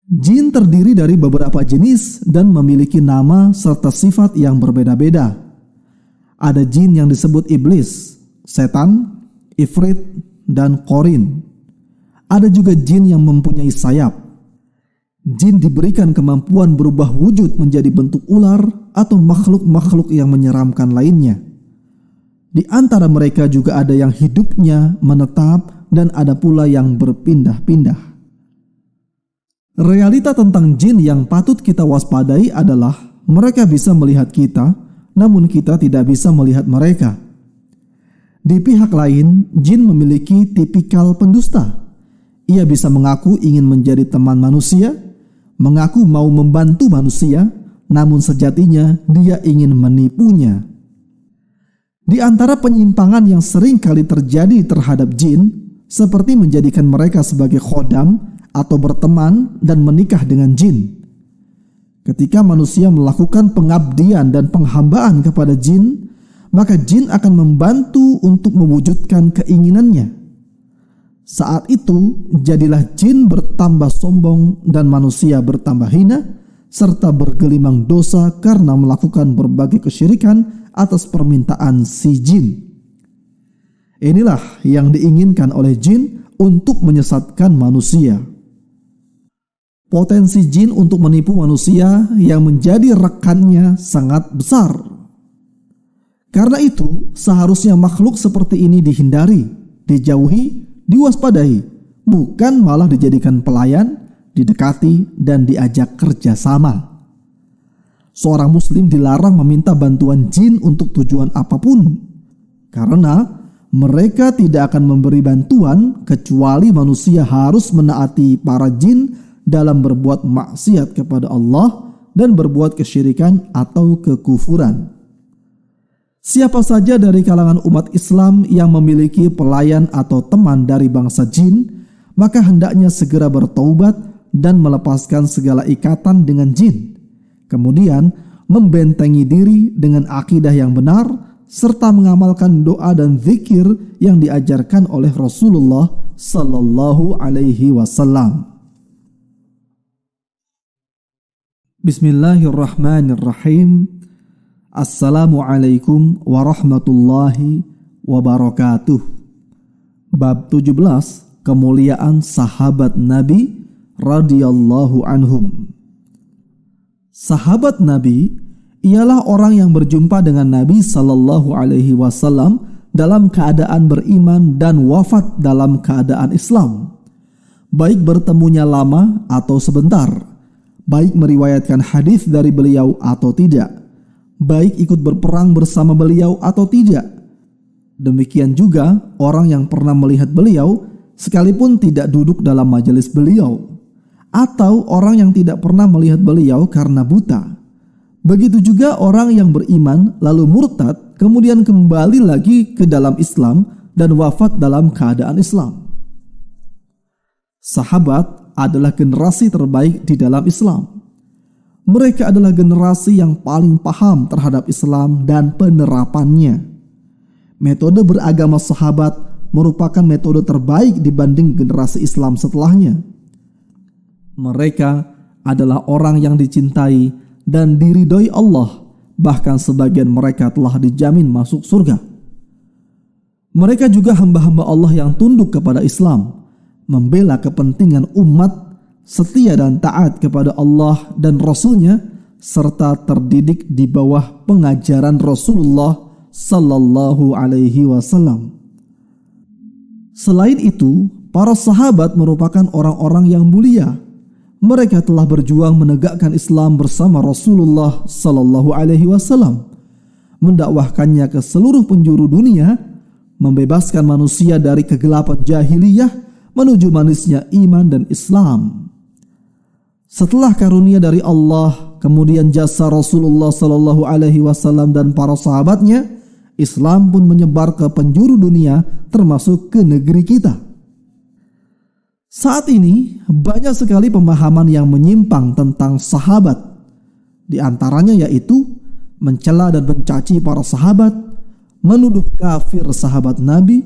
Jin terdiri dari beberapa jenis dan memiliki nama serta sifat yang berbeda-beda. Ada jin yang disebut iblis, setan, ifrit, dan qorin. Ada juga jin yang mempunyai sayap. Jin diberikan kemampuan berubah wujud menjadi bentuk ular atau makhluk-makhluk yang menyeramkan lainnya. Di antara mereka juga ada yang hidupnya menetap dan ada pula yang berpindah-pindah. Realita tentang jin yang patut kita waspadai adalah mereka bisa melihat kita, namun kita tidak bisa melihat mereka. Di pihak lain, jin memiliki tipikal pendusta. Ia bisa mengaku ingin menjadi teman manusia, mengaku mau membantu manusia, namun sejatinya dia ingin menipunya. Di antara penyimpangan yang sering kali terjadi terhadap jin, seperti menjadikan mereka sebagai khodam atau berteman dan menikah dengan jin. Ketika manusia melakukan pengabdian dan penghambaan kepada jin, maka jin akan membantu untuk mewujudkan keinginannya. Saat itu, jadilah jin bertambah sombong dan manusia bertambah hina, serta bergelimang dosa karena melakukan berbagai kesyirikan atas permintaan si jin. Inilah yang diinginkan oleh jin untuk menyesatkan manusia. Potensi jin untuk menipu manusia yang menjadi rekannya sangat besar. Karena itu, seharusnya makhluk seperti ini dihindari, dijauhi, diwaspadai, bukan malah dijadikan pelayan, didekati, dan diajak kerjasama. Seorang muslim dilarang meminta bantuan jin untuk tujuan apapun, karena mereka tidak akan memberi bantuan kecuali manusia harus menaati para jin dalam berbuat maksiat kepada Allah dan berbuat kesyirikan atau kekufuran. Siapa saja dari kalangan umat Islam yang memiliki pelayan atau teman dari bangsa jin, maka hendaknya segera bertaubat dan melepaskan segala ikatan dengan jin. Kemudian membentengi diri dengan akidah yang benar serta mengamalkan doa dan zikir yang diajarkan oleh Rasulullah sallallahu alaihi wasallam. Bismillahirrahmanirrahim. Assalamualaikum warahmatullahi wabarakatuh. Bab 17, kemuliaan sahabat Nabi radhiyallahu anhum. Sahabat Nabi ialah orang yang berjumpa dengan Nabi sallallahu alaihi wasallam dalam keadaan beriman dan wafat dalam keadaan Islam. Baik bertemunya lama atau sebentar, baik meriwayatkan hadis dari beliau atau tidak, baik ikut berperang bersama beliau atau tidak. Demikian juga orang yang pernah melihat beliau sekalipun tidak duduk dalam majelis beliau, atau orang yang tidak pernah melihat beliau karena buta. Begitu juga orang yang beriman lalu murtad kemudian kembali lagi ke dalam Islam dan wafat dalam keadaan Islam. Sahabat adalah generasi terbaik di dalam Islam. Mereka adalah generasi yang paling paham terhadap Islam dan penerapannya. Metode beragama sahabat merupakan metode terbaik dibanding generasi Islam setelahnya. Mereka adalah orang yang dicintai dan diridhoi Allah, bahkan sebagian mereka telah dijamin masuk surga. Mereka juga hamba-hamba Allah yang tunduk kepada Islam, membela kepentingan umat, setia dan taat kepada Allah dan Rasul-Nya, serta terdidik di bawah pengajaran Rasulullah sallallahu alaihi wasallam. Selain itu, para sahabat merupakan orang-orang yang mulia. Mereka telah berjuang menegakkan Islam bersama Rasulullah sallallahu alaihi wasallam, mendakwahkannya ke seluruh penjuru dunia, membebaskan manusia dari kegelapan jahiliyah menuju manisnya iman dan Islam. Setelah karunia dari Allah, kemudian jasa Rasulullah sallallahu alaihi wasallam dan para sahabatnya, Islam pun menyebar ke penjuru dunia termasuk ke negeri kita. Saat ini banyak sekali pemahaman yang menyimpang tentang sahabat. Di antaranya yaitu mencela dan mencaci para sahabat, menuduh kafir sahabat Nabi,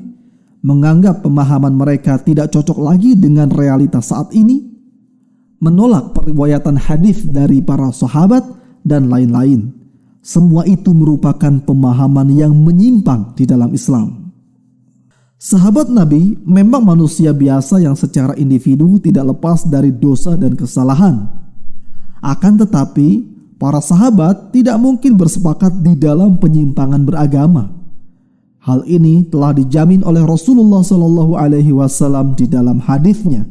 menganggap pemahaman mereka tidak cocok lagi dengan realitas saat ini, menolak periwayatan hadis dari para sahabat, dan lain-lain. Semua itu merupakan pemahaman yang menyimpang di dalam Islam. Sahabat Nabi memang manusia biasa yang secara individu tidak lepas dari dosa dan kesalahan. Akan tetapi, para sahabat tidak mungkin bersepakat di dalam penyimpangan beragama. Hal ini telah dijamin oleh Rasulullah SAW di dalam hadisnya.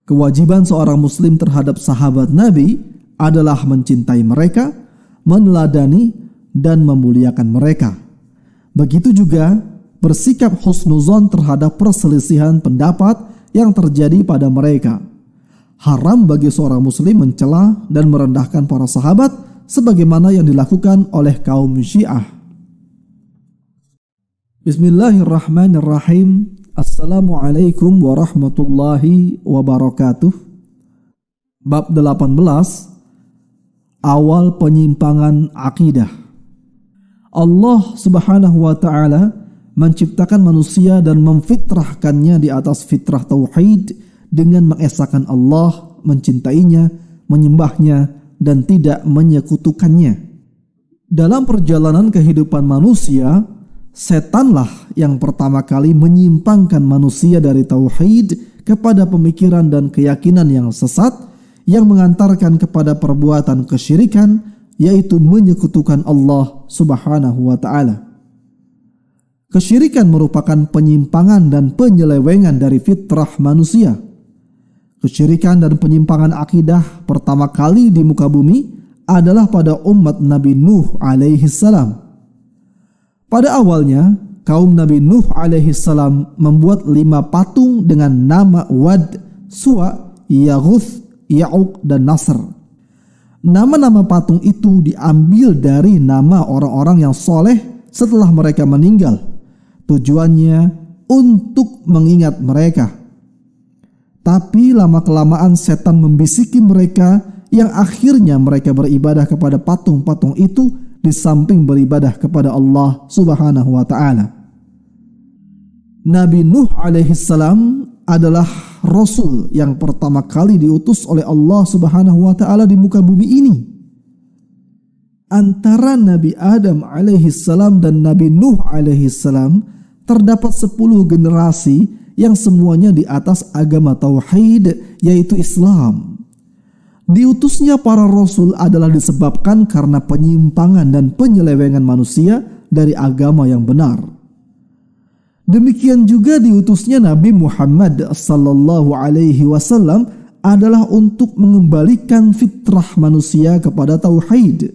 Kewajiban seorang muslim terhadap sahabat Nabi adalah mencintai mereka, meneladani, dan memuliakan mereka. Begitu juga bersikap husnuzon terhadap perselisihan pendapat yang terjadi pada mereka. Haram bagi seorang muslim mencela dan merendahkan para sahabat sebagaimana yang dilakukan oleh kaum Syiah. Bismillahirrahmanirrahim. Assalamualaikum warahmatullahi wabarakatuh. Bab 18. Awal penyimpangan akidah. Allah Subhanahu wa ta'ala menciptakan manusia dan memfitrahkannya di atas fitrah tauhid dengan mengesahkan Allah, mencintainya, menyembahnya, dan tidak menyekutukannya. Dalam perjalanan kehidupan manusia, setanlah yang pertama kali menyimpangkan manusia dari tauhid kepada pemikiran dan keyakinan yang sesat yang mengantarkan kepada perbuatan kesyirikan, yaitu menyekutukan Allah Subhanahu wa ta'ala. Kesyirikan merupakan penyimpangan dan penyelewengan dari fitrah manusia. Kesyirikan dan penyimpangan akidah pertama kali di muka bumi adalah pada umat Nabi Nuh alaihi salam. Pada awalnya, kaum Nabi Nuh alaihi salam membuat 5 patung dengan nama Wad, Suwa, Yaghuth, Ya'uq, dan Nasr. Nama-nama patung itu diambil dari nama orang-orang yang soleh setelah mereka meninggal. Tujuannya untuk mengingat mereka. Tapi lama-kelamaan setan membisiki mereka yang akhirnya mereka beribadah kepada patung-patung itu di samping beribadah kepada Allah Subhanahu wa ta'ala. Nabi Nuh alaihi salam adalah Rasul yang pertama kali diutus oleh Allah Subhanahu wa ta'ala di muka bumi ini. Antara Nabi Adam alaihi salam dan Nabi Nuh alaihi salam terdapat 10 generasi yang semuanya di atas agama tauhid, yaitu Islam. Diutusnya para rasul adalah disebabkan karena penyimpangan dan penyelewengan manusia dari agama yang benar. Demikian juga diutusnya Nabi Muhammad sallallahu alaihi wasallam adalah untuk mengembalikan fitrah manusia kepada tauhid,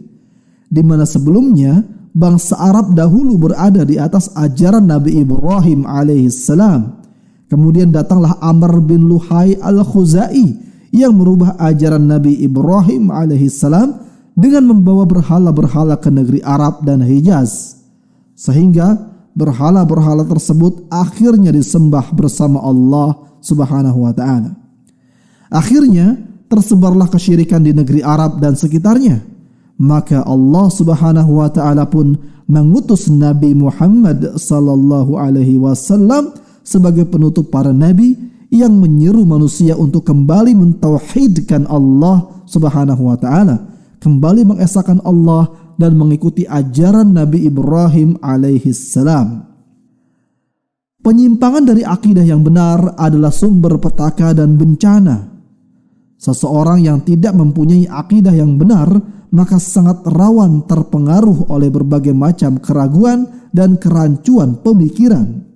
di mana sebelumnya bangsa Arab dahulu berada di atas ajaran Nabi Ibrahim alaihissalam. Kemudian datanglah Amr bin Luhai al-Khuzai yang merubah ajaran Nabi Ibrahim alaihissalam dengan membawa berhala-berhala ke negeri Arab dan Hijaz, sehingga berhala-berhala tersebut akhirnya disembah bersama Allah Subhanahu wa ta'ala. Akhirnya tersebarlah kesyirikan di negeri Arab dan sekitarnya. Maka Allah Subhanahu wa ta'ala pun mengutus Nabi Muhammad sallallahu alaihi wasallam sebagai penutup para nabi yang menyeru manusia untuk kembali mentauhidkan Allah Subhanahu wa ta'ala, kembali mengesahkan Allah dan mengikuti ajaran Nabi Ibrahim alaihi salam. Penyimpangan dari akidah yang benar adalah sumber petaka dan bencana. Seseorang yang tidak mempunyai akidah yang benar maka sangat rawan terpengaruh oleh berbagai macam keraguan dan kerancuan pemikiran.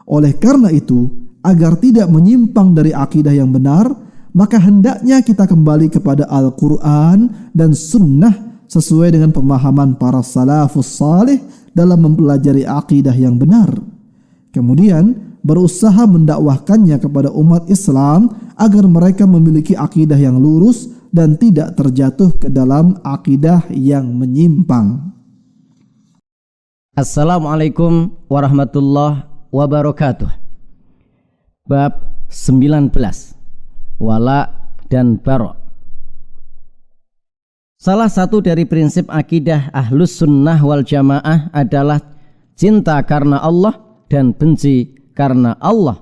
Oleh karena itu, agar tidak menyimpang dari akidah yang benar, maka hendaknya kita kembali kepada Al-Quran dan Sunnah sesuai dengan pemahaman para salafus salih dalam mempelajari akidah yang benar. Kemudian berusaha mendakwahkannya kepada umat Islam agar mereka memiliki akidah yang lurus dan tidak terjatuh ke dalam akidah yang menyimpang. Assalamualaikum warahmatullahi wabarakatuh. Bab 19. Wala dan bara. Salah satu dari prinsip akidah Ahlus Sunnah wal Jamaah adalah cinta karena Allah dan benci karena Allah,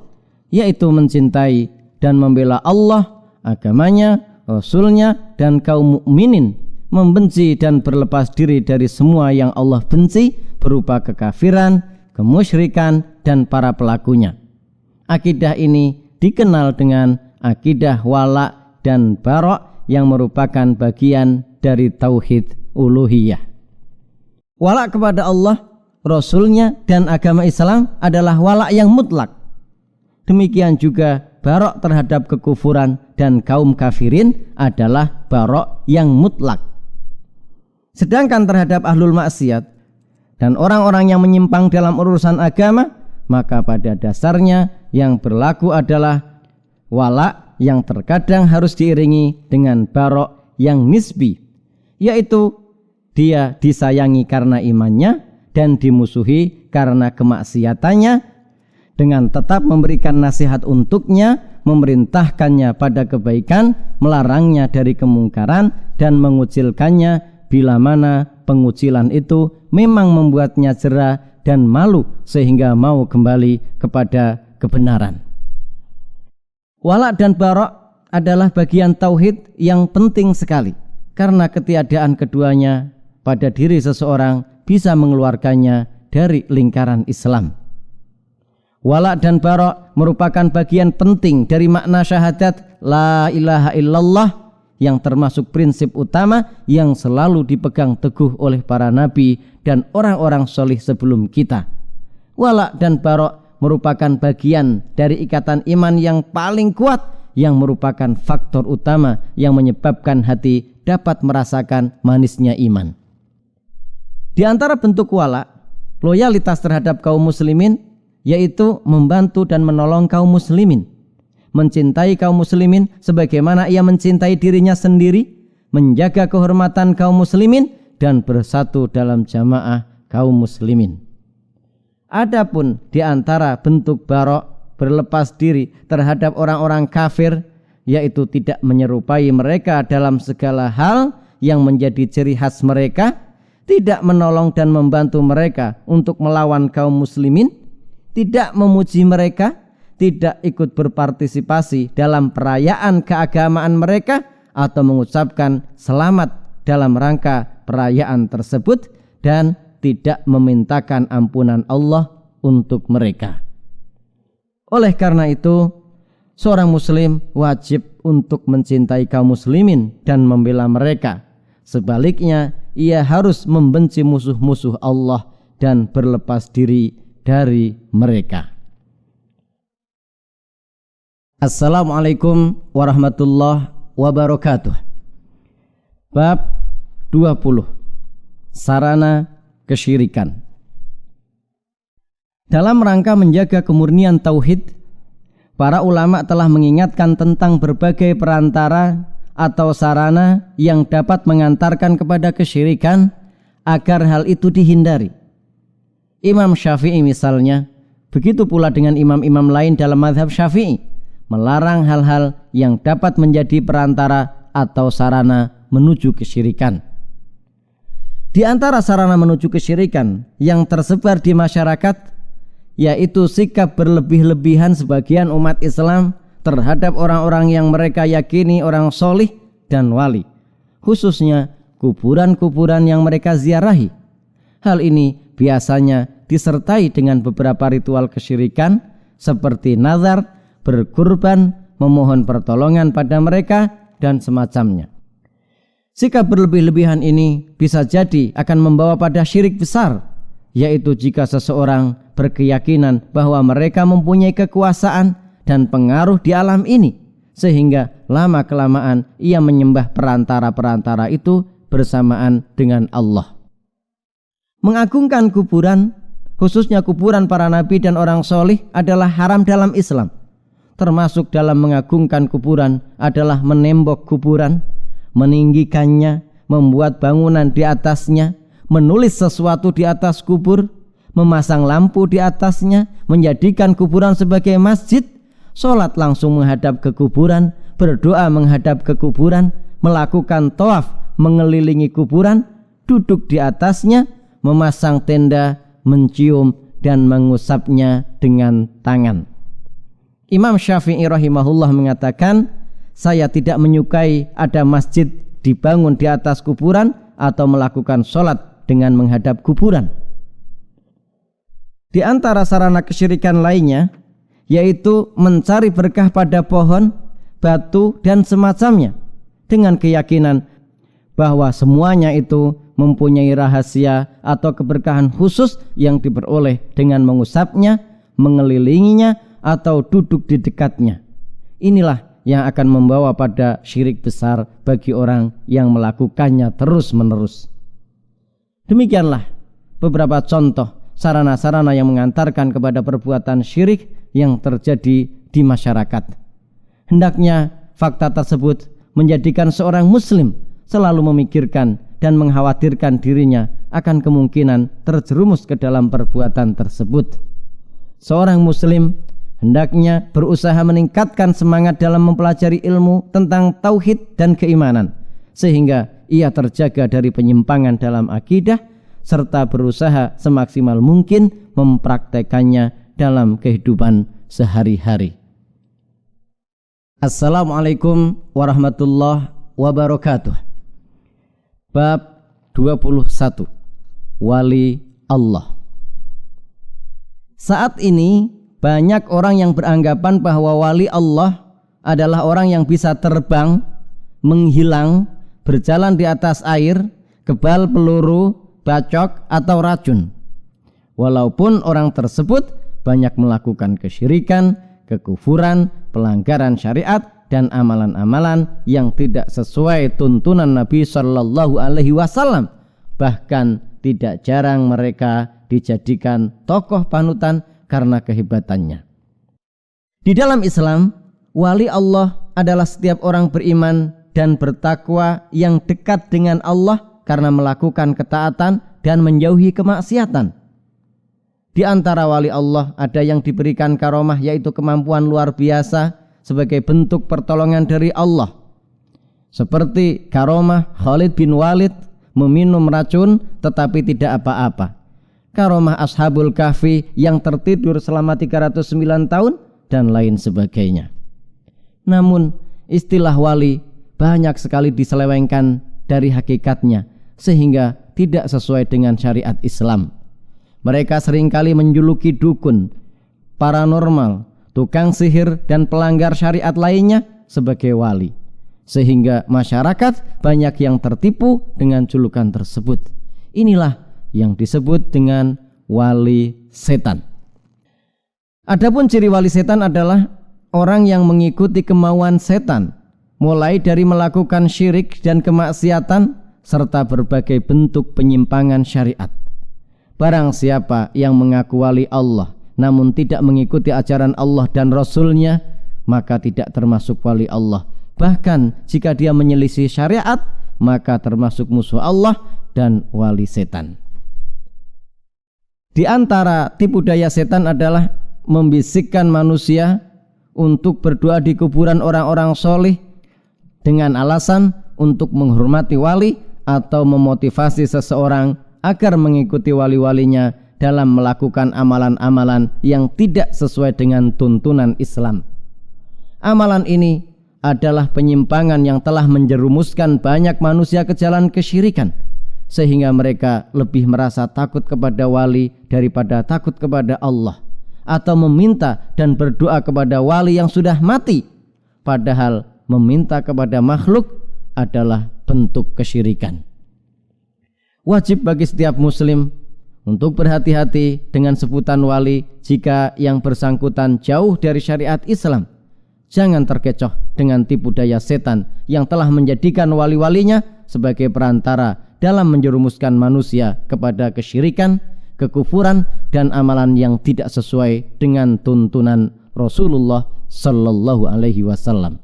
yaitu mencintai dan membela Allah, agamanya, Rasulnya, dan kaum mukminin, membenci dan berlepas diri dari semua yang Allah benci berupa kekafiran, kemusyrikan, dan para pelakunya. Akidah ini dikenal dengan akidah wala dan bara yang merupakan bagian dari tauhid uluhiyah. Wala kepada Allah Rasulnya dan agama Islam adalah wala yang mutlak. Demikian juga barok terhadap kekufuran dan kaum kafirin adalah barok yang mutlak. Sedangkan terhadap ahlul maksiat dan orang-orang yang menyimpang dalam urusan agama, maka pada dasarnya yang berlaku adalah wala yang terkadang harus diiringi dengan barok yang nisbi, yaitu dia disayangi karena imannya dan dimusuhi karena kemaksiatannya, dengan tetap memberikan nasihat untuknya, memerintahkannya pada kebaikan, melarangnya dari kemungkaran, dan mengucilkannya bila mana pengucilan itu memang membuatnya jera dan malu sehingga mau kembali kepada kebenaran. Wala dan barok adalah bagian tauhid yang penting sekali, karena ketiadaan keduanya pada diri seseorang bisa mengeluarkannya dari lingkaran Islam. Wala dan barok merupakan bagian penting dari makna syahadat la ilaha illallah, yang termasuk prinsip utama yang selalu dipegang teguh oleh para nabi dan orang-orang solih sebelum kita. Wala dan barok merupakan bagian dari ikatan iman yang paling kuat, yang merupakan faktor utama yang menyebabkan hati dapat merasakan manisnya iman. Di antara bentuk wala, loyalitas terhadap kaum muslimin, yaitu membantu dan menolong kaum muslimin, mencintai kaum muslimin sebagaimana ia mencintai dirinya sendiri, menjaga kehormatan kaum muslimin, dan bersatu dalam jamaah kaum muslimin. Adapun di antara bentuk barok, berlepas diri terhadap orang-orang kafir, yaitu tidak menyerupai mereka dalam segala hal yang menjadi ciri khas mereka, tidak menolong dan membantu mereka untuk melawan kaum muslimin, tidak memuji mereka, tidak ikut berpartisipasi dalam perayaan keagamaan mereka, atau mengucapkan selamat dalam rangka perayaan tersebut, dan tidak memintakan ampunan Allah untuk mereka. Oleh karena itu, seorang muslim wajib untuk mencintai kaum muslimin dan membela mereka. Sebaliknya, ia harus membenci musuh-musuh Allah dan berlepas diri dari mereka. Assalamualaikum warahmatullahi wabarakatuh. Bab 20. Sarana kesyirikan. Dalam rangka menjaga kemurnian tauhid, para ulama telah mengingatkan tentang berbagai perantara atau sarana yang dapat mengantarkan kepada kesyirikan agar hal itu dihindari. Imam Syafi'i misalnya, begitu pula dengan imam-imam lain dalam mazhab Syafi'i, melarang hal-hal yang dapat menjadi perantara atau sarana menuju kesyirikan. Di antara sarana menuju kesyirikan yang tersebar di masyarakat, yaitu sikap berlebih-lebihan sebagian umat Islam terhadap orang-orang yang mereka yakini orang solih dan wali, khususnya kuburan-kuburan yang mereka ziarahi. Hal ini biasanya disertai dengan beberapa ritual kesyirikan seperti nazar, berkurban, memohon pertolongan pada mereka, dan semacamnya. Sikap berlebih-lebihan ini bisa jadi akan membawa pada syirik besar, yaitu jika seseorang berkeyakinan bahwa mereka mempunyai kekuasaan dan pengaruh di alam ini, sehingga lama-kelamaan ia menyembah perantara-perantara itu bersamaan dengan Allah. Mengagungkan kuburan, khususnya kuburan para nabi dan orang solih, adalah haram dalam Islam. Termasuk dalam mengagungkan kuburan adalah menembok kuburan, meninggikannya, membuat bangunan di atasnya, menulis sesuatu di atas kubur, memasang lampu di atasnya, menjadikan kuburan sebagai masjid, sholat langsung menghadap ke kuburan, berdoa menghadap ke kuburan, melakukan tawaf mengelilingi kuburan, duduk di atasnya, memasang tenda, mencium dan mengusapnya dengan tangan. Imam Syafi'i rahimahullah mengatakan, saya tidak menyukai ada masjid dibangun di atas kuburan atau melakukan sholat dengan menghadap kuburan. Di antara sarana kesyirikan lainnya, yaitu mencari berkah pada pohon, batu, dan semacamnya, dengan keyakinan bahwa semuanya itu mempunyai rahasia atau keberkahan khusus yang diperoleh dengan mengusapnya, mengelilinginya, atau duduk di dekatnya. Inilah yang akan membawa pada syirik besar bagi orang yang melakukannya terus-menerus. Demikianlah beberapa contoh sarana-sarana yang mengantarkan kepada perbuatan syirik yang terjadi di masyarakat. Hendaknya fakta tersebut menjadikan seorang muslim selalu memikirkan dan mengkhawatirkan dirinya akan kemungkinan terjerumus ke dalam perbuatan tersebut. Seorang muslim hendaknya berusaha meningkatkan semangat dalam mempelajari ilmu tentang tauhid dan keimanan, sehingga ia terjaga dari penyimpangan dalam akidah, serta berusaha semaksimal mungkin mempraktekannya dalam kehidupan sehari-hari. Assalamualaikum warahmatullahi wabarakatuh. Bab 21. Wali Allah. Saat ini banyak orang yang beranggapan bahwa wali Allah adalah orang yang bisa terbang, menghilang, berjalan di atas air, kebal peluru, bacok, atau racun. Walaupun orang tersebut banyak melakukan kesyirikan, kekufuran, pelanggaran syariat, dan amalan-amalan yang tidak sesuai tuntunan Nabi Shallallahu Alaihi Wasallam. Bahkan tidak jarang mereka dijadikan tokoh panutan karena kehebatannya. Di dalam Islam, wali Allah adalah setiap orang beriman dan bertakwa yang dekat dengan Allah karena melakukan ketaatan dan menjauhi kemaksiatan. Di antara wali Allah ada yang diberikan karomah, yaitu kemampuan luar biasa sebagai bentuk pertolongan dari Allah, seperti karomah Khalid bin Walid meminum racun tetapi tidak apa-apa, karomah Ashabul Kahfi yang tertidur selama 309 tahun, dan lain sebagainya. Namun istilah wali banyak sekali diselewengkan dari hakikatnya sehingga tidak sesuai dengan syariat Islam. Mereka seringkali menjuluki dukun, paranormal, tukang sihir, dan pelanggar syariat lainnya sebagai wali, sehingga masyarakat banyak yang tertipu dengan julukan tersebut. Inilah yang disebut dengan wali setan. Adapun ciri wali setan adalah orang yang mengikuti kemauan setan, mulai dari melakukan syirik dan kemaksiatan serta berbagai bentuk penyimpangan syariat. Barang siapa yang mengaku wali Allah namun tidak mengikuti ajaran Allah dan Rasul-Nya, maka tidak termasuk wali Allah. Bahkan jika dia menyelisih syariat, maka termasuk musuh Allah dan wali setan. Di antara tipu daya setan adalah membisikkan manusia untuk berdoa di kuburan orang-orang soleh dengan alasan untuk menghormati wali atau memotivasi seseorang agar mengikuti wali-walinya dalam melakukan amalan-amalan yang tidak sesuai dengan tuntunan Islam. Amalan ini adalah penyimpangan yang telah menjerumuskan banyak manusia ke jalan kesyirikan, sehingga mereka lebih merasa takut kepada wali daripada takut kepada Allah, atau meminta dan berdoa kepada wali yang sudah mati, padahal meminta kepada makhluk adalah bentuk kesyirikan. Wajib bagi setiap muslim untuk berhati-hati dengan sebutan wali jika yang bersangkutan jauh dari syariat Islam. Jangan terkecoh dengan tipu daya setan yang telah menjadikan wali-walinya sebagai perantara dalam menjerumuskan manusia kepada kesyirikan, kekufuran, dan amalan yang tidak sesuai dengan tuntunan Rasulullah Sallallahu Alaihi Wasallam.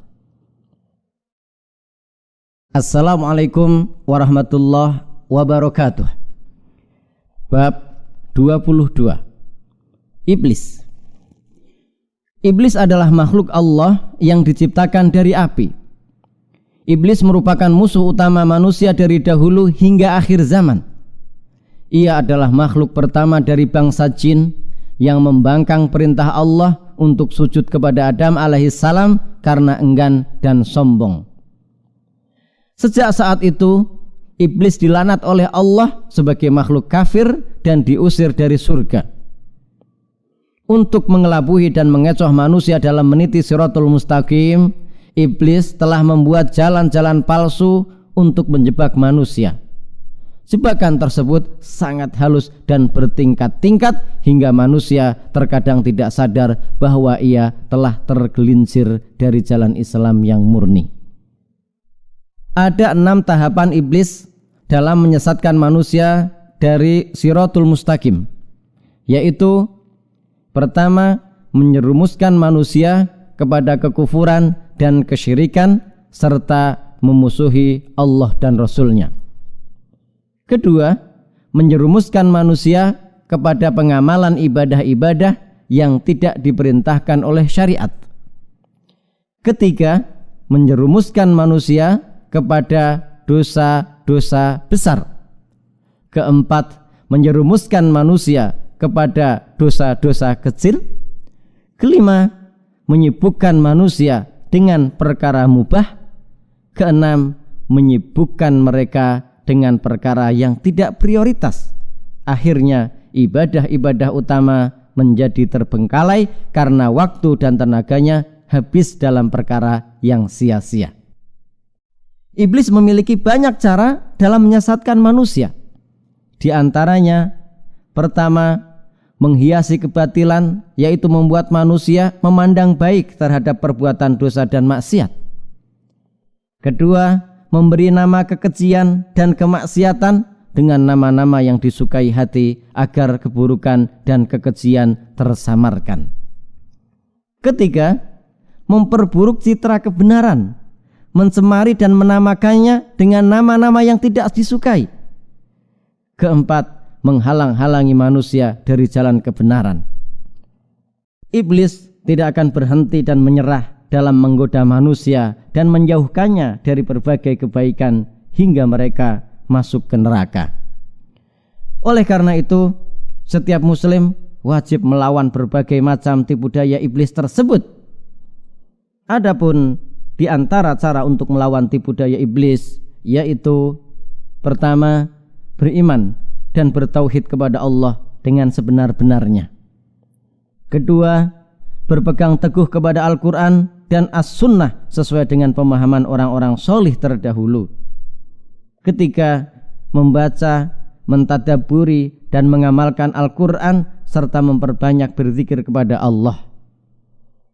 Assalamualaikum warahmatullahi wabarakatuh. Bab 22. Iblis. Iblis adalah makhluk Allah yang diciptakan dari api. Iblis merupakan musuh utama manusia dari dahulu hingga akhir zaman. Ia adalah makhluk pertama dari bangsa jin yang membangkang perintah Allah untuk sujud kepada Adam alaihissalam karena enggan dan sombong. Sejak saat itu, Iblis dilaknat oleh Allah sebagai makhluk kafir dan diusir dari surga. Untuk mengelabui dan mengecoh manusia dalam meniti Shirathul Mustaqim, Iblis telah membuat jalan-jalan palsu untuk menjebak manusia. Jebakan tersebut sangat halus dan bertingkat-tingkat hingga manusia terkadang tidak sadar bahwa ia telah tergelincir dari jalan Islam yang murni. Ada 6 tahapan iblis dalam menyesatkan manusia dari Shiratul Mustaqim, yaitu pertama, menyerumuskan manusia kepada kekufuran dan kesyirikan serta memusuhi Allah dan Rasul-Nya. Kedua, menyerumuskan manusia kepada pengamalan ibadah-ibadah yang tidak diperintahkan oleh syariat. Ketiga, menyerumuskan manusia kepada dosa-dosa besar. Keempat, menyerumuskan manusia kepada dosa-dosa kecil. Kelima, menyibukkan manusia dengan perkara mubah. Keenam, menyibukkan mereka dengan perkara yang tidak prioritas. Akhirnya ibadah-ibadah utama menjadi terbengkalai karena waktu dan tenaganya habis dalam perkara yang sia-sia. Iblis memiliki banyak cara dalam menyesatkan manusia. Di antaranya, pertama, menghiasi kebatilan, yaitu membuat manusia memandang baik terhadap perbuatan dosa dan maksiat. Kedua, memberi nama kekejian dan kemaksiatan dengan nama-nama yang disukai hati agar keburukan dan kekejian tersamarkan. Ketiga, memperburuk citra kebenaran, mencemari dan menamakannya dengan nama-nama yang tidak disukai. Keempat, menghalang-halangi manusia dari jalan kebenaran. Iblis tidak akan berhenti dan menyerah dalam menggoda manusia dan menjauhkannya dari berbagai kebaikan hingga mereka masuk ke neraka. Oleh karena itu, setiap muslim wajib melawan berbagai macam tipu daya iblis tersebut. Adapun di antara cara untuk melawan tipu daya iblis, yaitu pertama, beriman dan bertauhid kepada Allah dengan sebenar-benarnya. Kedua, berpegang teguh kepada Al-Quran dan As-Sunnah sesuai dengan pemahaman orang-orang solih terdahulu. Ketiga, membaca, mentadabburi dan mengamalkan Al-Quran serta memperbanyak berzikir kepada Allah.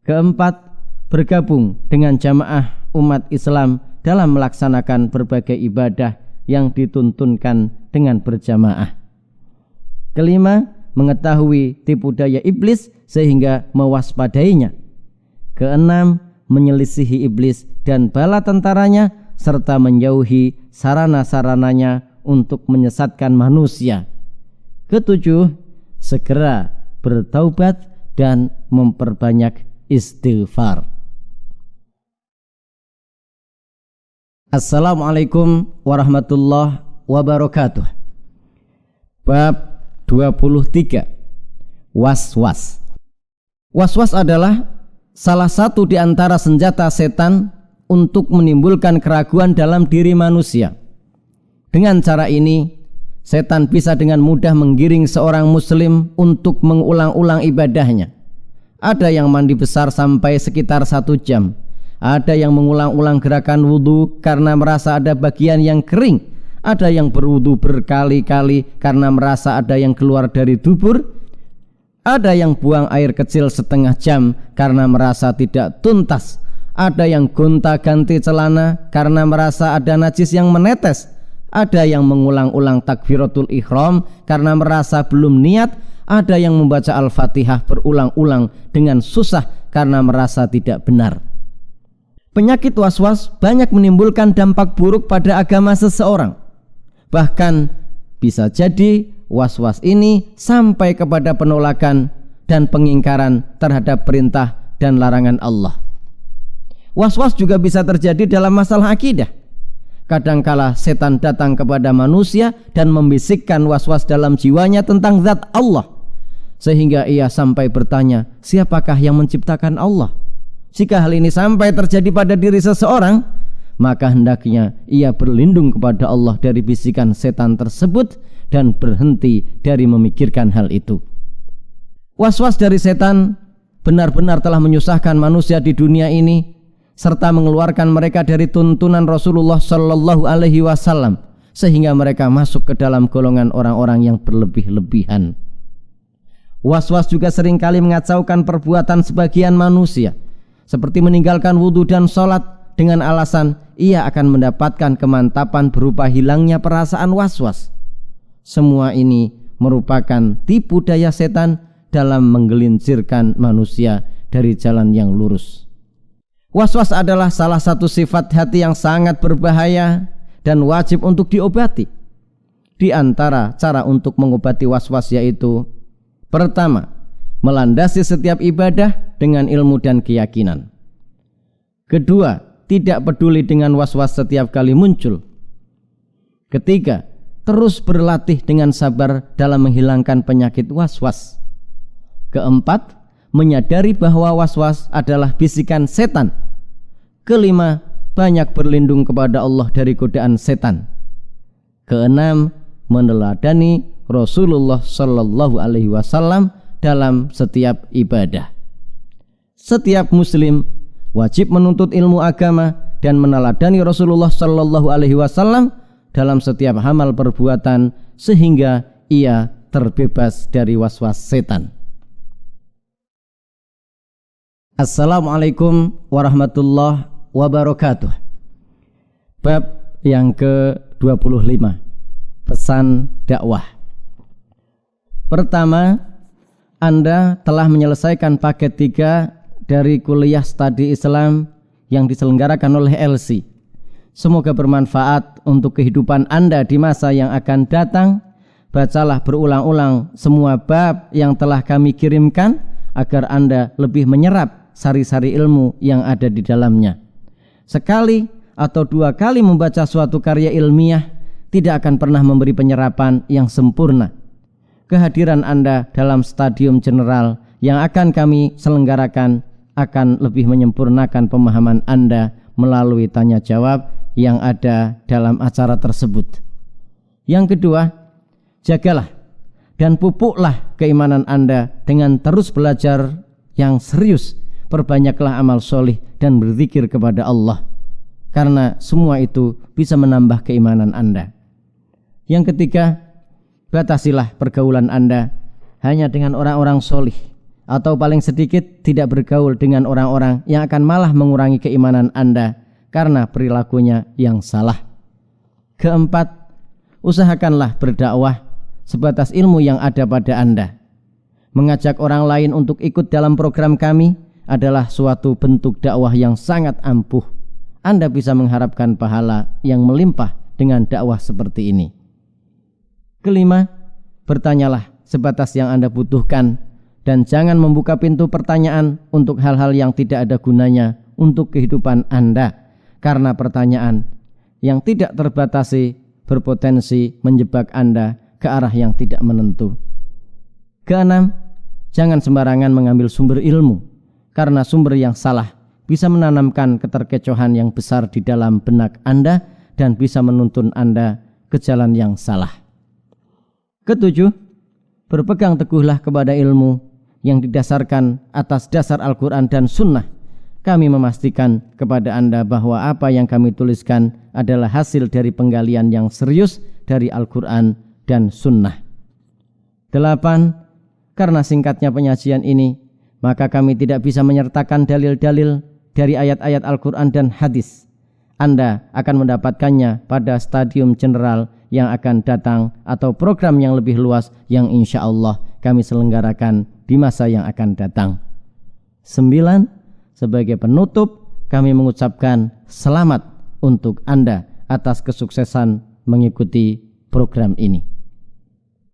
Keempat, bergabung dengan jamaah umat Islam dalam melaksanakan berbagai ibadah yang dituntunkan dengan berjamaah. Kelima, mengetahui tipu daya iblis sehingga mewaspadainya. Keenam, menyelisihi iblis dan bala tentaranya serta menjauhi sarana-sarananya untuk menyesatkan manusia. Ketujuh, segera bertaubat dan memperbanyak istighfar. Assalamualaikum warahmatullahi wabarakatuh. Bab 23. Was-was. Was-was adalah salah satu di antara senjata setan untuk menimbulkan keraguan dalam diri manusia. Dengan cara ini, setan bisa dengan mudah menggiring seorang muslim untuk mengulang-ulang ibadahnya. Ada yang mandi besar sampai sekitar 1 jam. Ada yang mengulang-ulang gerakan wudhu karena merasa ada bagian yang kering. Ada yang berwudhu berkali-kali karena merasa ada yang keluar dari dubur. Ada yang buang air kecil setengah jam karena merasa tidak tuntas. Ada yang gonta-ganti celana karena merasa ada najis yang menetes. Ada yang mengulang-ulang takbiratul ihram karena merasa belum niat. Ada yang membaca Al-Fatihah berulang-ulang dengan susah karena merasa tidak benar. Penyakit was-was banyak menimbulkan dampak buruk pada agama seseorang. Bahkan bisa jadi was-was ini sampai kepada penolakan dan pengingkaran terhadap perintah dan larangan Allah. Was-was juga bisa terjadi dalam masalah akidah. Kadangkala setan datang kepada manusia dan membisikkan was-was dalam jiwanya tentang zat Allah, sehingga ia sampai bertanya, siapakah yang menciptakan Allah? Jika hal ini sampai terjadi pada diri seseorang, maka hendaknya ia berlindung kepada Allah dari bisikan setan tersebut dan berhenti dari memikirkan hal itu. Was-was dari setan benar-benar telah menyusahkan manusia di dunia ini, serta mengeluarkan mereka dari tuntunan Rasulullah Shallallahu Alaihi Wasallam, sehingga mereka masuk ke dalam golongan orang-orang yang berlebih-lebihan. Was-was juga seringkali mengacaukan perbuatan sebagian manusia, seperti meninggalkan wudhu dan sholat dengan alasan ia akan mendapatkan kemantapan berupa hilangnya perasaan was-was. Semua ini merupakan tipu daya setan dalam menggelincirkan manusia dari jalan yang lurus. Was-was adalah salah satu sifat hati yang sangat berbahaya dan wajib untuk diobati. Di antara cara untuk mengobati was-was yaitu: pertama, melandasi setiap ibadah dengan ilmu dan keyakinan. Kedua, tidak peduli dengan was-was setiap kali muncul. Ketiga, terus berlatih dengan sabar dalam menghilangkan penyakit was-was. Keempat, menyadari bahwa was-was adalah bisikan setan. Kelima, banyak berlindung kepada Allah dari godaan setan. Keenam, meneladani Rasulullah Shallallahu Alaihi Wasallam dalam setiap ibadah. Setiap muslim wajib menuntut ilmu agama dan meneladani Rasulullah Shallallahu Alaihi Wasallam dalam setiap amal perbuatan, sehingga ia terbebas dari was-was setan. Assalamualaikum warahmatullahi wabarakatuh. Bab yang ke-25, pesan dakwah. Pertama, Anda telah menyelesaikan paket 3 dari kuliah studi Islam yang diselenggarakan oleh LC. Semoga bermanfaat untuk kehidupan Anda di masa yang akan datang. Bacalah berulang-ulang semua bab yang telah kami kirimkan agar Anda lebih menyerap sari-sari ilmu yang ada di dalamnya. Sekali atau 2 kali membaca suatu karya ilmiah tidak akan pernah memberi penyerapan yang sempurna. Kehadiran Anda dalam stadium general yang akan kami selenggarakan akan lebih menyempurnakan pemahaman Anda melalui tanya jawab yang ada dalam acara tersebut. Yang kedua, jagalah dan pupuklah keimanan Anda dengan terus belajar yang serius. Perbanyaklah amal solih dan berzikir kepada Allah, karena semua itu bisa menambah keimanan Anda. Yang ketiga, batasilah pergaulan Anda hanya dengan orang-orang solih, atau paling sedikit tidak bergaul dengan orang-orang yang akan malah mengurangi keimanan Anda karena perilakunya yang salah. Keempat, usahakanlah berdakwah sebatas ilmu yang ada pada Anda. Mengajak orang lain untuk ikut dalam program kami adalah suatu bentuk dakwah yang sangat ampuh. Anda bisa mengharapkan pahala yang melimpah dengan dakwah seperti ini. Kelima, bertanyalah sebatas yang Anda butuhkan dan jangan membuka pintu pertanyaan untuk hal-hal yang tidak ada gunanya untuk kehidupan Anda, karena pertanyaan yang tidak terbatasi berpotensi menjebak Anda ke arah yang tidak menentu. Keenam, jangan sembarangan mengambil sumber ilmu, karena sumber yang salah bisa menanamkan keterkecohan yang besar di dalam benak Anda dan bisa menuntun Anda ke jalan yang salah. Ketujuh, berpegang teguhlah kepada ilmu yang didasarkan atas dasar Al-Quran dan Sunnah. Kami memastikan kepada Anda bahwa apa yang kami tuliskan adalah hasil dari penggalian yang serius dari Al-Quran dan Sunnah. 8, karena singkatnya penyajian ini, maka kami tidak bisa menyertakan dalil-dalil dari ayat-ayat Al-Quran dan hadis. Anda akan mendapatkannya pada stadium general yang akan datang atau program yang lebih luas yang insya Allah kami selenggarakan di masa yang akan datang. 9, sebagai penutup kami mengucapkan selamat untuk Anda atas kesuksesan mengikuti program ini.